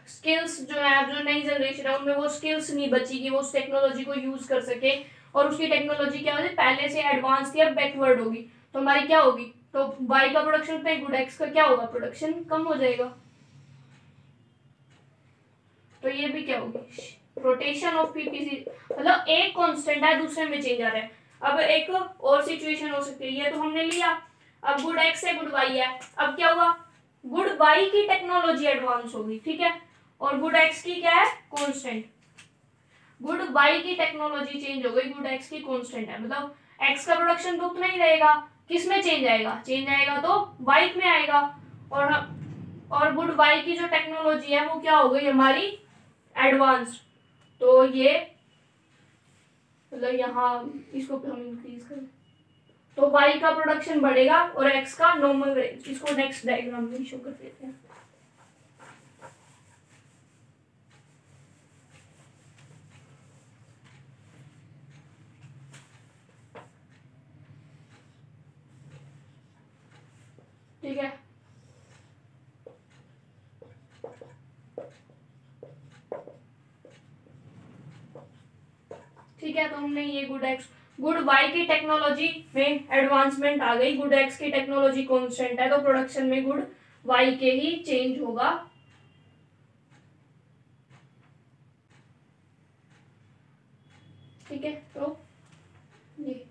स्किल्स जो है, जो नई जनरेशन है उनमें वो स्किल्स नहीं बची कि वो उस टेक्नोलॉजी को यूज कर सके, और उसकी टेक्नोलॉजी क्या होगी, पहले से एडवांस थी अब बैकवर्ड होगी, तो हमारी क्या होगी, तो वाई का प्रोडक्शन पे गुड एक्स का क्या होगा, प्रोडक्शन कम हो जाएगा, तो ये भी क्या होगी, रोटेशन ऑफ पीपीसी, मतलब एक कांस्टेंट है दूसरे में चेंज आ रहा है। अब एक और सिचुएशन हो सकती है, ये तो हमने लिया। अब गुड एक्स है गुड वाई है, अब क्या हुआ, गुड वाई की टेक्नोलॉजी एडवांस होगी, ठीक है, और गुड एक्स की क्या है, कांस्टेंट। गुड वाई की टेक्नोलॉजी चेंज हो गई, गुड एक्स की कांस्टेंट है, मतलब एक्स का प्रोडक्शन तो उतना ही रहेगा, किस में चेंज आएगा, चेंज आएगा तो वाई में आएगा। और गुड वाई की जो टेक्नोलॉजी है वो क्या हो गई हमारी, एडवांस। तो ये मतलब यहाँ इसको हम इंक्रीज करें तो y का प्रोडक्शन बढ़ेगा और x का नॉर्मल रहेगा। इसको नेक्स्ट डायग्राम में शो कर देते हैं। ठीक है, ठीक है, तो हमने ये गुड वाई की टेक्नोलॉजी में एडवांसमेंट आ गई, गुड एक्स की टेक्नोलॉजी कांस्टेंट है, तो प्रोडक्शन में गुड वाई के ही चेंज होगा। ठीक है, तो ये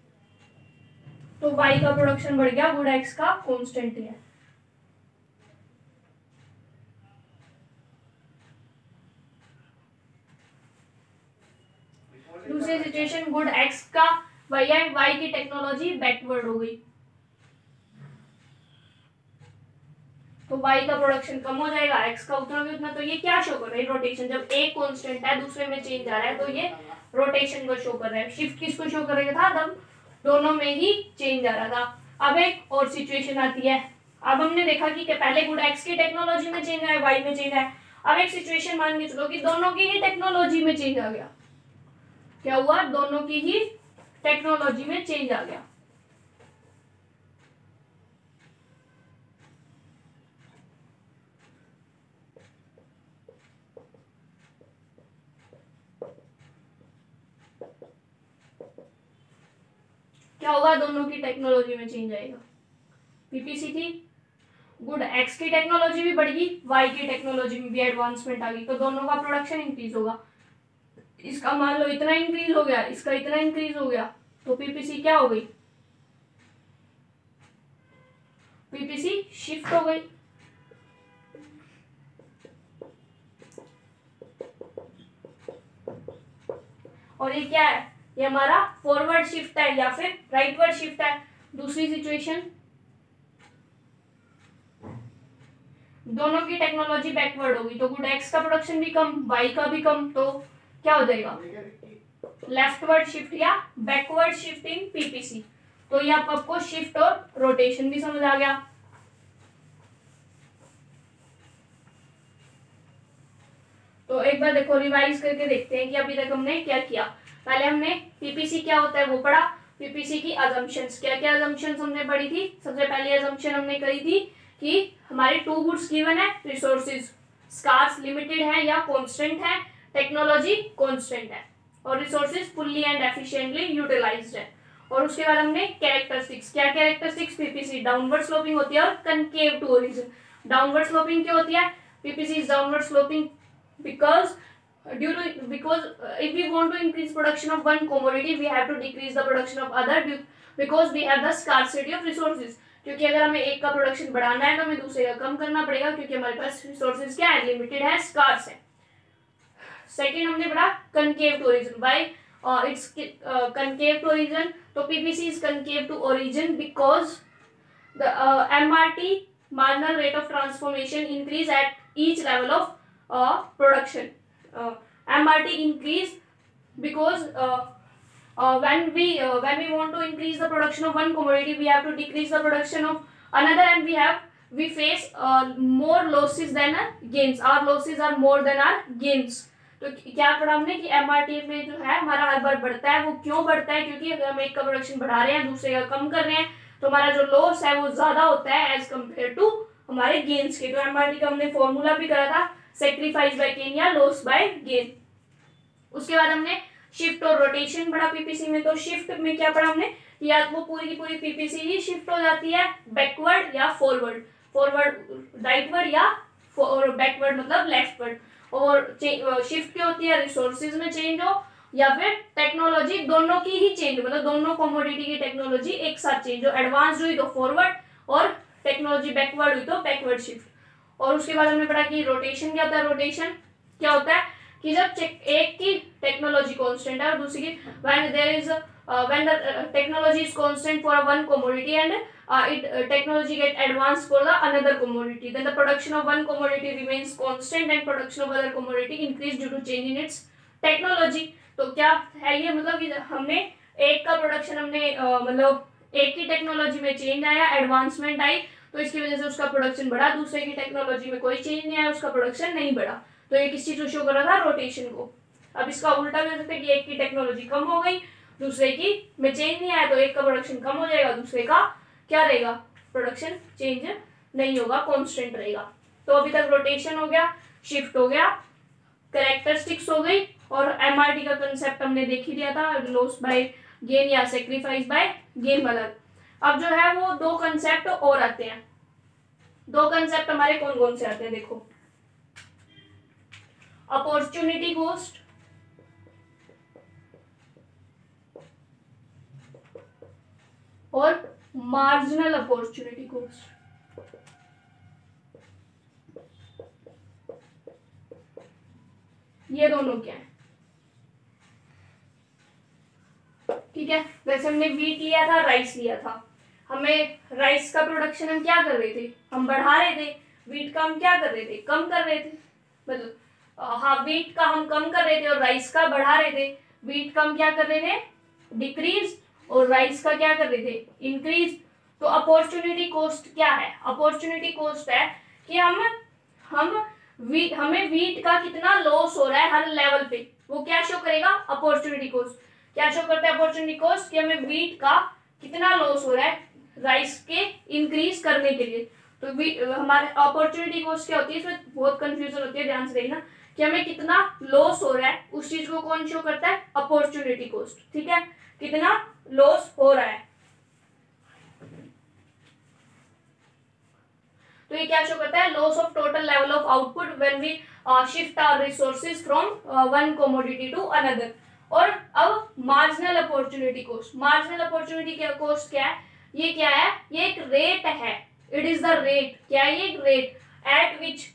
तो वाई का प्रोडक्शन बढ़ गया, गुड एक्स का कांस्टेंट ही है। दूसरी सिचुएशन, गुड एक्स का वाई है, वाई की टेक्नोलॉजी बैकवर्ड हो गई, तो y का प्रोडक्शन कम हो जाएगा, x का उतना भी उतना। तो ये क्या शो कर रहा है, रोटेशन। जब एक कांस्टेंट है दूसरे में चेंज आ रहा है तो ये रोटेशन को शो कर रहा है। शिफ्ट किसको शो कर रहा था, तब दोनों में ही चेंज आ रहा था। अब एक और सिचुएशन आती है, अब हमने देखा कि पहले गुड x की टेक्नोलॉजी में चेंज आया, y में चेंज आया। अब एक सिचुएशन मान के चलो कि दोनों की ही टेक्नोलॉजी में चेंज आ गया। क्या हुआ, दोनों की ही टेक्नोलॉजी में चेंज आ गया। क्या होगा, दोनों की टेक्नोलॉजी में चेंज आएगा। पीपीसी थी, गुड एक्स की टेक्नोलॉजी भी बढ़ गई, वाई की टेक्नोलॉजी में भी एडवांसमेंट आ गई, तो दोनों का प्रोडक्शन इंक्रीज होगा। इसका मान लो इतना इंक्रीज हो गया, इसका इतना इंक्रीज हो गया, तो पीपीसी क्या हो गई, पीपीसी शिफ्ट हो गई। और ये क्या है, ये हमारा फॉरवर्ड शिफ्ट है या फिर राइटवर्ड शिफ्ट है। दूसरी सिचुएशन, दोनों की टेक्नोलॉजी बैकवर्ड होगी, तो गुड एक्स का प्रोडक्शन भी कम, वाई का भी कम, तो क्या हो जाएगा, लेफ्टवर्ड शिफ्ट या बैकवर्ड शिफ्ट इन पीपीसी। तो ये आपको शिफ्ट और रोटेशन भी समझ आ गया। तो एक बार देखो रिवाइज करके देखते हैं कि अभी तक हमने क्या किया। पहले हमने पीपीसी क्या होता है वो पढ़ा, पीपीसी की अजम्पशंस, क्या क्या अजम्पशंस हमने पढ़ी थी। सबसे पहली अजम्पशन हमने करी थी कि हमारे टू गुड्स गिवन है, रिसोर्सेज स्कार्स लिमिटेड है या कांस्टेंट है, टेक्नोलॉजी कांस्टेंट है, और resources fully and efficiently utilised है। और उसके बाद हमने कैरेक्टरिस्टिक्स, क्या कैरेक्टरिस्टिक्स, पीपीसी डाउनवर्ड स्लोपिंग होती है और concave to origin. Downward sloping क्या होती है, PPC is downward sloping because if we want to increase production of one commodity we have to decrease the production of other because we have the scarcity of resources। क्योंकि अगर हमें एक का production बढ़ाना है तो हमें दूसरे का कम करना पड़ेगा, क्योंकि हमारे पास रिसोर्सेज क्या है, लिमिटेड है, स्कार्स है। सेकेंड हमने पढ़ा concave to origin, by its concave to origin. तो PPC is concave to origin because the MRT marginal rate of transformation increase at each level of production. MRT increase because when we want to increase the production of one commodity we have to decrease the production of another, and we face more losses than gains. Our losses are more than our gains. तो क्या पढ़ा हमने कि MRT में जो है हमारा हर बार बढ़ता है। वो क्यों बढ़ता है, क्योंकि अगर हम एक का प्रोडक्शन बढ़ा रहे हैं दूसरे का कम कर रहे हैं तो हमारा जो लॉस है वो ज्यादा होता है एज कम्पेयर टू हमारे गेन्स के। तो एमआरटी का हमने फॉर्मूला भी करा था, सेक्रीफाइस बाय गेन या लॉस बाय गेन। उसके बाद हमने शिफ्ट और रोटेशन पढ़ा पीपीसी में। तो शिफ्ट में क्या पढ़ा हमने, या वो पूरी की पूरी पीपीसी ही शिफ्ट हो जाती है बैकवर्ड या फॉरवर्ड, फॉरवर्ड राइटवर्ड या बैकवर्ड मतलब लेफ्टवर्ड। और शिफ्ट क्या होती है, रिसोर्सेज में चेंज हो या फिर टेक्नोलॉजी दोनों की ही चेंज, मतलब दोनों कमोडिटी की टेक्नोलॉजी एक साथ चेंज हो, एडवांस हुई तो फॉरवर्ड और टेक्नोलॉजी बैकवर्ड हुई तो बैकवर्ड शिफ्ट। और उसके बाद हमने पढ़ा कि रोटेशन क्या होता है। रोटेशन क्या होता है कि जब एक की टेक्नोलॉजी कांस्टेंट है और दूसरी की when the technology is constant for one commodity and technology get advanced for the another commodity, then the production of one commodity remains constant and production of other commodity increase due to change in its technology। तो क्या है ये, मतलब हमने एक का production हमने मतलब एक की टेक्नोलॉजी में चेंज आया, एडवांसमेंट आई, तो इसकी वजह से उसका प्रोडक्शन बढ़ा, दूसरे की टेक्नोलॉजी में कोई चेंज नहीं आया, उसका प्रोडक्शन नहीं बढ़ा। तो ये किस चीज को शो कर रहा था, रोटेशन को। अब इसका उल्टा भी हो सकता है कि एक की टेक्नोलॉजी कम हो गई, दूसरे की में चेंज नहीं आया, तो एक का प्रोडक्शन कम हो जाएगा, दूसरे का क्या रहेगा, प्रोडक्शन चेंज नहीं होगा, कांस्टेंट रहेगा। तो अभी तक रोटेशन हो गया, शिफ्ट हो गया, कैरेक्टरिस्टिक्स हो गई, और एमआरटी का कंसेप्ट हमने देख ही लिया था, लॉस बाय गेन या सेक्रीफाइस बाय गेन वाला। अब जो है वो दो कंसेप्ट और आते हैं। दो कंसेप्ट हमारे कौन कौन से आते हैं, देखो, अपॉर्चुनिटी कॉस्ट और मार्जिनल अपॉर्चुनिटी कॉस्ट। ये दोनों क्या है, ठीक है। वैसे हमने वीट लिया था, राइस लिया था, हमें राइस का प्रोडक्शन हम क्या कर रहे थे, हम बढ़ा रहे थे, वीट का हम क्या कर रहे थे, कम कर रहे थे, मतलब हाँ वीट का हम कम कर रहे थे और राइस का बढ़ा रहे थे। वीट का हम क्या कर रहे थे, डिक्रीज, और राइस का क्या कर रहे थे, इंक्रीज। तो अपॉर्चुनिटी कॉस्ट क्या है, अपॉर्चुनिटी कॉस्ट है कि हमें वीट का कितना लॉस हो रहा है हर लेवल पे, वो क्या शो करेगा, अपॉर्चुनिटी कॉस्ट। क्या शो करता है अपॉर्चुनिटी कॉस्ट, कि हमें वीट का कितना लॉस हो रहा है राइस के इंक्रीज करने के लिए। तो हमारे अपॉर्चुनिटी कॉस्ट क्या होती है, इसमें बहुत कंफ्यूजन होती है, ध्यान से देखना, कि हमें कितना लॉस हो रहा है उस चीज को कौन शो करता है, अपॉर्चुनिटी कॉस्ट, ठीक है, कितना लॉस हो रहा है। तो ये क्या शो करता है, loss of total level of output when we shift our resources from one commodity to another. और अब marginal opportunity cost, marginal opportunity cost क्या है, ये क्या है, ये एक रेट है, इट इज द रेट, क्या है ये, एक रेट एट विच,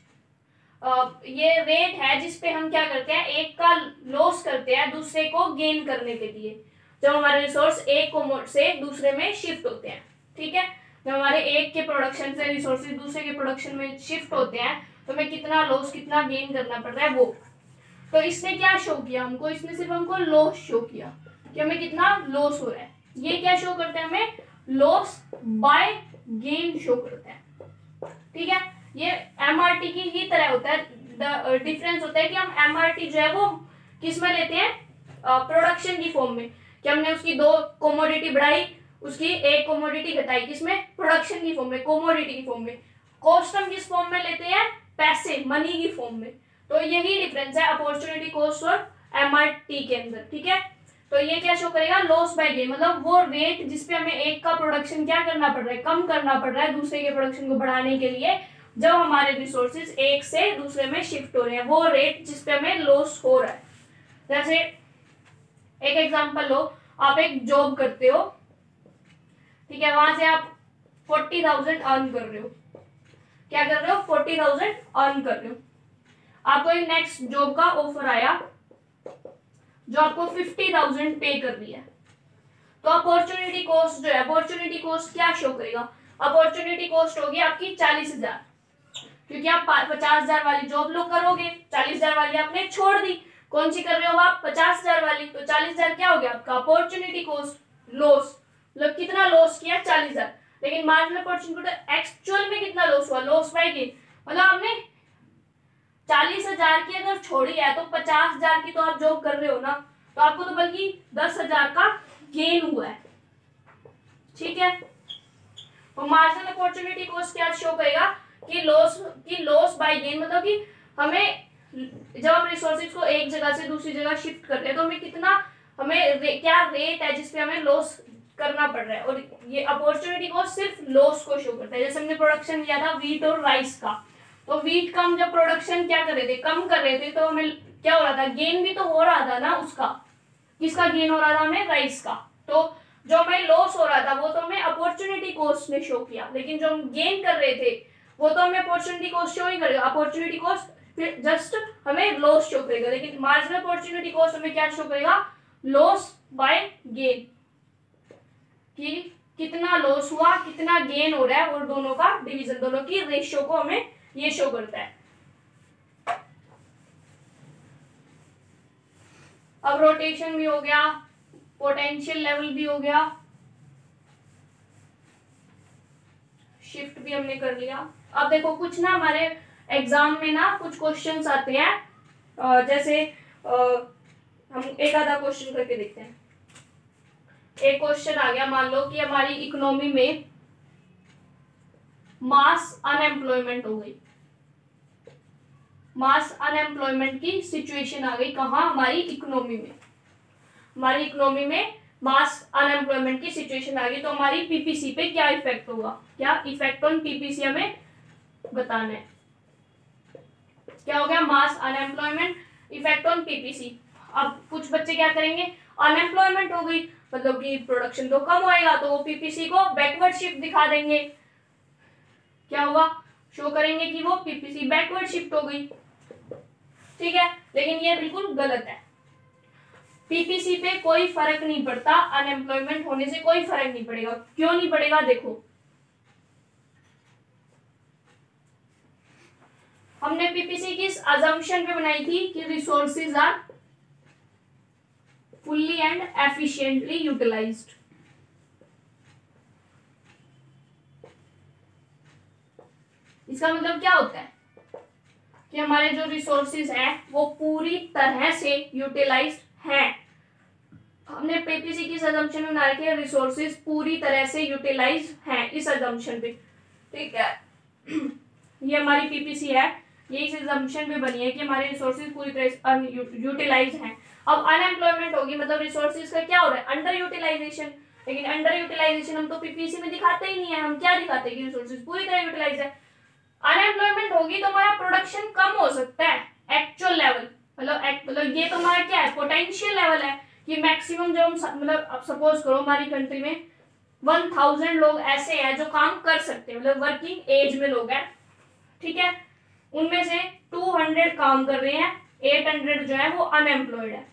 ये रेट है जिसपे हम क्या करते हैं, एक का लॉस करते हैं दूसरे को गेन करने के लिए, जब हमारे रिसोर्स एक को से दूसरे में शिफ्ट होते हैं, ठीक है। जब हमारे एक के प्रोडक्शन से रिसोर्सेज दूसरे के प्रोडक्शन में शिफ्ट होते हैं तो हमें कितना लॉस कितना गेन करना पड़ रहा है वो। तो इसने क्या शो किया हमको, इसने सिर्फ हमको लॉस शो किया कि हमें कितना लॉस हो रहा है। ये क्या शो करता है, हमें लॉस बाय गेन शो करता है, ठीक है। ये एमआरटी की ही तरह होता है, डिफरेंस होता है कि हम एमआरटी जो है वो किस में लेते हैं, प्रोडक्शन की फॉर्म में, कि हमने उसकी दो कोमोडिटी बढ़ाई, उसकी एक कोमोडिटी घटाई, किसमें, प्रोडक्शन की फॉर्म में, कोमोडिटी की फॉर्म में। कॉस्ट हम किस फॉर्म में लेते हैं, पैसे, मनी की फॉर्म में। तो यही डिफरेंस है अपॉर्चुनिटी कॉस्ट और एमआरटी के अंदर, ठीक है। तो ये क्या शो करेगा, लॉस बाय गेन, मतलब वो रेट जिसपे हमें एक का प्रोडक्शन क्या करना पड़ रहा है, कम करना पड़ रहा है दूसरे के प्रोडक्शन को बढ़ाने के लिए, जब हमारे रिसोर्सेज एक से दूसरे में शिफ्ट हो रहे हैं, वो रेट जिसपे हमें लॉस हो रहा है। जैसे एक एग्जांपल लो, आप एक जॉब करते हो, ठीक है, वहां से आप 40,000 अर्न कर रहे हो, क्या कर रहे हो, 40,000 अर्न कर रहे हो। आपको एक नेक्स्ट जॉब का ऑफर आया जो आपको 50,000 पे कर रही है। तो अपॉर्चुनिटी कॉस्ट जो है, अपॉर्चुनिटी कॉस्ट क्या शो करेगा, अपॉर्चुनिटी कॉस्ट होगी आपकी 40,000, क्योंकि आप 50,000 वाली जॉब लो करोगे, 40,000 वाली आपने छोड़ दी, कौन सी कर रहे हो आप, 50,000 वाली। तो 40,000 क्या हो गया आपका अपॉर्चुनिटी कॉस्ट, लॉस, मतलब कितना लॉस किया, 40,000। लेकिन मार्जिनल अपॉर्चुनिटी तो एक्चुअल में कितना लॉस हुआ, लॉस बाय गेन, मतलब आपने 40,000 की अगर छोड़ी है तो 50,000 की तो आप जॉब कर रहे हो ना, तो आपको तो बल्कि 10,000 का गेन हुआ है, ठीक है। और मार्जिनल अपॉर्चुनिटी कॉस्ट क्या शो करेगा कि लॉस बाय गेन, मतलब कि हमें जब हम रिसोर्सेज को एक जगह से दूसरी जगह शिफ्ट कर रहे हैं तो हमें कितना, क्या रेट है जिसपे हमें लॉस करना पड़ रहा है। और ये अपॉर्चुनिटी कॉस्ट सिर्फ लॉस को शो करता है। जैसे हमने प्रोडक्शन लिया था वीट और राइस का, तो वीट का हम जब प्रोडक्शन क्या कर रहे थे, कम कर रहे थे, तो हमें क्या हो रहा था, गेन भी तो हो रहा था ना उसका। किसका गेन हो रहा था, हमें राइस का। तो जो हमें लॉस हो रहा था वो तो हमें अपॉर्चुनिटी कॉस्ट ने शो किया, लेकिन जो हम गेन कर रहे थे वो तो हमें अपॉर्चुनिटी कॉस्ट शो ही करेगा। अपॉर्चुनिटी कॉस्ट फिर जस्ट हमें लॉस शो करेगा, लेकिन मार्जिनल अपॉर्चुनिटी कॉस्ट हमें क्या शो करेगा, लॉस बाय गेन, कि कितना लॉस हुआ कितना गेन हो रहा है, और दोनों का डिवीजन, दोनों की रेशियो को हमें ये शो करता है। अब रोटेशन भी हो गया, पोटेंशियल लेवल भी हो गया, शिफ्ट भी हमने कर लिया। अब देखो कुछ ना हमारे एग्जाम में ना कुछ क्वेश्चंस आते हैं, जैसे हम एक आधा क्वेश्चन करके देखते हैं। एक क्वेश्चन आ गया, मान लो कि हमारी इकोनॉमी में मास अनएम्प्लॉयमेंट हो गई, मास अनएम्प्लॉयमेंट की सिचुएशन आ गई, कहाँ, हमारी इकोनॉमी में। हमारी इकोनॉमी में मास अनएम्प्लॉयमेंट की सिचुएशन आ गई, तो हमारी पीपीसी पे क्या इफेक्ट होगा, क्या इफेक्ट ऑन पीपीसी हमें बताना है। क्या हो गया, मास अनएम्प्लॉयमेंट, इफेक्ट ऑन पीपीसी। अब कुछ बच्चे क्या करेंगे, अनएम्प्लॉयमेंट हो गई मतलब कि प्रोडक्शन तो कम होएगा, तो वो पीपीसी को बैकवर्ड शिफ्ट दिखा देंगे। क्या होगा, शो करेंगे कि वो पीपीसी बैकवर्ड शिफ्ट हो गई, ठीक है। लेकिन ये बिल्कुल गलत है, पीपीसी पे कोई फर्क नहीं पड़ता, अनएम्प्लॉयमेंट होने से कोई फर्क नहीं पड़ेगा। क्यों नहीं पड़ेगा, देखो हमने पीपीसी किस अजम्पशन पे बनाई थी कि resources are fully and efficiently utilised. इसका मतलब क्या होता है कि हमारे जो रिसोर्सेज हैं वो पूरी तरह से यूटिलाइज्ड हैं। हमने पीपीसी की अजम्पशन में बना रखी है, रिसोर्सेज पूरी तरह से यूटिलाइज हैं इस अजम्पशन पे, ठीक है। ये हमारी पीपीसी है, ये इस अजम्पशन पे बनी है कि हमारे रिसोर्सेज पूरी तरह से यूटिलाइज हैं। अब अनएम्प्लॉयमेंट होगी मतलब रिसोर्सेज का क्या हो रहा है, अंडर यूटिलाइजेशन। लेकिन अंडर यूटिलाइजेशन हम तो पीपीसी में दिखाते ही नहीं है, हम क्या दिखाते हैं कि रिसोर्सेज पूरी तरह यूटिलाइज है। अनएम्प्लॉयमेंट होगी तो हमारा प्रोडक्शन कम हो सकता है, एक्चुअल लेवल, मतलब ये तो हमारा क्या है, पोटेंशियल लेवल है कि मैक्सिमम जो हम मतलब अब सपोज करो हमारी कंट्री में 1000 लोग ऐसे हैं जो काम कर सकते हैं, मतलब वर्किंग एज में लोग हैं, ठीक है। उनमें से 200 काम कर रहे हैं, 800 जो है वो अनएम्प्लॉयड है,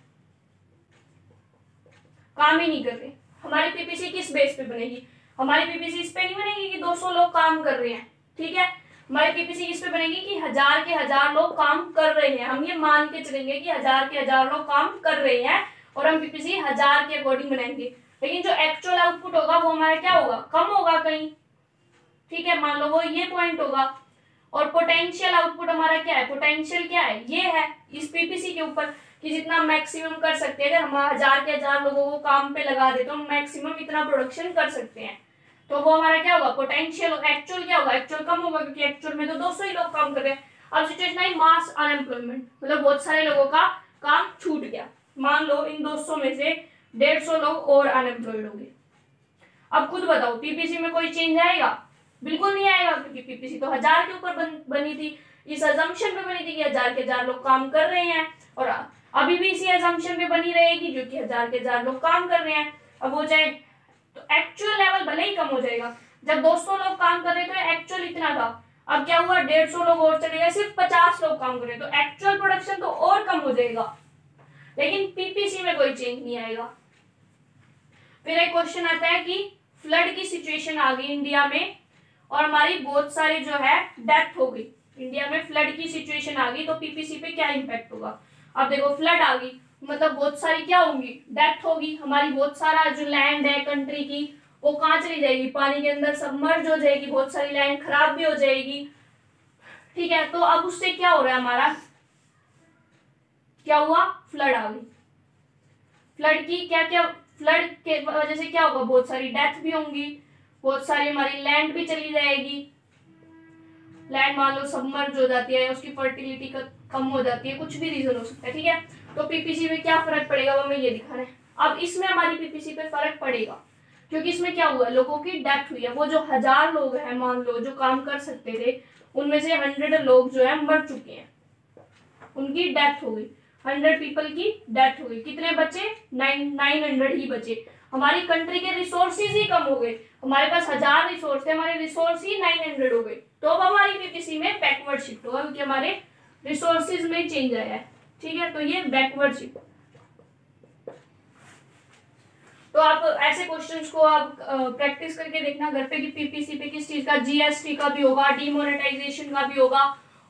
काम ही नहीं कर रहे। हमारी पीपीसी किस बेस पे बनेगी, हमारी पीपीसी इस पे नहीं बनेगी कि 200 लोग काम कर रहे हैं, ठीक है। हमारी पीपीसी इस पे बनेगी कि 1000 के 1000 लोग काम कर रहे हैं। हम ये मान के चलेंगे कि 1000 के 1000 लोग काम कर रहे हैं और हम पीपीसी 1000 के अकॉर्डिंग बनाएंगे, लेकिन जो एक्चुअल आउटपुट होगा वो हमारा क्या होगा, कम होगा कहीं, ठीक है। मान लो वो ये पॉइंट होगा। और पोटेंशियल आउटपुट हमारा क्या है, पोटेंशियल क्या है, ये है इस पीपीसी के ऊपर कि जितना मैक्सिमम कर सकते हैं। अगर हम 1000 के 1000 लोगों को काम पे लगा दे तो हम मैक्सिमम इतना प्रोडक्शन कर सकते हैं, तो वो हमारा क्या होगा, पोटेंशियल। एक्चुअल क्या होगा, एक्चुअल कम होगा क्योंकि एक्चुअल में तो 200 ही लोग काम कर रहे हैं। अब सिचुएशन है मास अनएम्प्लॉयमेंट, मतलब बहुत सारे लोगों का काम छूट गया। मान लो इन 200 में से 150 लोग और अनएम्प्लॉयड हो गए। अब खुद बताओ पीपीसी में कोई चेंज आएगा, बिल्कुल नहीं आएगा, क्योंकि पीपीसी तो 1000 के ऊपर बनी थी, इस अजम्पशन पे बनी थी कि 1000 के 1000 लोग काम कर रहे हैं, और अभी भी इसी अजम्पशन पे बनी रहेगी जो कि 1000 के 1000 लोग काम कर रहे हैं। अब हो जाए तो एक्चुअल लेवल भले ही कम हो जाएगा, जब 200 लोग काम कर रहे थे एक्चुअल इतना था, अब क्या हुआ 150 लोग और चले गए, सिर्फ 50 लोग काम कर रहे हैं, तो एक्चुअल प्रोडक्शन तो और कम हो जाएगा, लेकिन पीपीसी में कोई चेंज नहीं आएगा। फिर एक क्वेश्चन आता है कि फ्लड की सिचुएशन आ गई इंडिया में और हमारी बहुत सारी जो है डेथ हो गई, इंडिया में फ्लड की सिचुएशन आ गई, तो पीपीसी पे क्या इम्पैक्ट होगा। अब देखो फ्लड आ गई मतलब बहुत सारी क्या होंगी, डेथ होगी, हमारी बहुत सारा जो लैंड है कंट्री की वो कहाँ चली जाएगी, पानी के अंदर सबमर्ज हो जाएगी, बहुत सारी लैंड खराब भी हो जाएगी, ठीक है। तो अब उससे क्या हो रहा है, हमारा क्या हुआ, फ्लड आ गई। फ्लड की क्या क्या, फ्लड के वजह से क्या होगा, बहुत सारी डेथ भी होंगी, बहुत सारी हमारी लैंड भी चली जाएगी, लैंड मान लो सबमर्ज हो जाती है, उसकी फर्टिलिटी कम हो जाती है, कुछ भी रीजन हो सकता है, ठीक है। तो पीपीसी में क्या फर्क पड़ेगा वो हमें ये दिखाना है। अब इसमें हमारी पीपीसी पे फर्क पड़ेगा क्योंकि इसमें क्या हुआ, लोगों की डेथ हुई है, वो जो 1000 लोग हैं मान लो जो काम कर सकते थे उनमें से 100 लोग जो है मर चुके हैं, उनकी डेथ हो गई, 100 पीपल की डेथ हो गई। कितने बचे? 900 ही बचे। हमारी कंट्री के रिसोर्सेज ही कम हो गए, हमारे पास 1000 रिसोर्स थे, हमारे रिसोर्स ही 900 हो गए, तो अब हमारी पीपीसी में बैकवर्ड शिफ्ट होगा क्योंकि हमारे रिसोर्सेज में चेंज आया है। ठीक है, तो ये बैकवर्ड शिफ्ट। तो आप ऐसे क्वेश्चंस को आप प्रैक्टिस करके देखना घर पे कि पीपीसी पे किस चीज का, जीएसटी का भी होगा, डीमोनेटाइजेशन का भी होगा,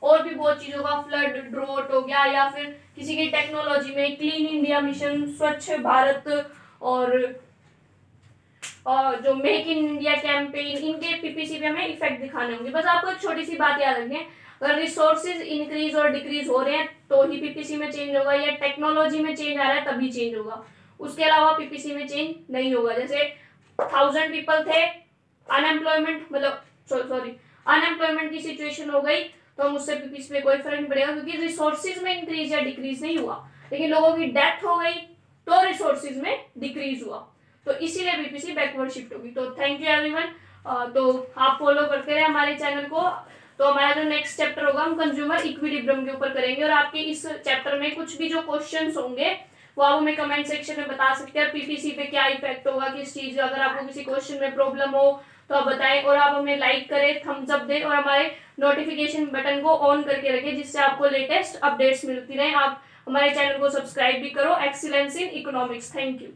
और भी बहुत चीजों का, फ्लड ड्रॉट हो गया, या फिर किसी की टेक्नोलॉजी में क्लीन इंडिया मिशन, स्वच्छ भारत, और जो मेक इन इंडिया कैंपेन, इनके पीपीसी पे हमें इफेक्ट दिखाने होंगे। बस आपको एक छोटी सी बात याद रखनी है, अगर रिसोर्सेज इंक्रीज और डिक्रीज हो रहे हैं तो ही पीपीसी में चेंज होगा, या टेक्नोलॉजी में चेंज आ रहा है तभी चेंज होगा, उसके अलावा पीपीसी में चेंज नहीं होगा। जैसे 1000 पीपल थे, अनएम्प्लॉयमेंट मतलब सॉरी अनएम्प्लॉयमेंट की सिचुएशन हो गई, तो हम उससे पीपीसी पे कोई फर्क नहीं पड़ेगा क्योंकि रिसोर्सेज में इंक्रीज या डिक्रीज नहीं हुआ। लेकिन लोगों की डेथ हो गई तो रिसोर्सेज में डिक्रीज हुआ, तो इसीलिए बीपीसी बैकवर्ड शिफ्ट होगी। तो थैंक यू एवरीवन। तो आप फॉलो करते रहे हमारे चैनल को। तो हमारा जो नेक्स्ट चैप्टर होगा हम कंज्यूमर इक्विलिब्रियम के ऊपर करेंगे, और आपके इस चैप्टर में कुछ भी जो क्वेश्चंस होंगे वो आप हमें कमेंट सेक्शन में बता सकते हैं, पीपीसी पे क्या इफेक्ट होगा, किस चीज का, अगर आपको किसी क्वेश्चन में प्रॉब्लम हो तो आप बताएं, और आप हमें लाइक करें, थम्स अप दें, और हमारे नोटिफिकेशन बटन को ऑन करके रखें जिससे आपको लेटेस्ट अपडेट्स मिलती रहे। आप हमारे चैनल को सब्सक्राइब भी करो। Excellence in economics. Thank you.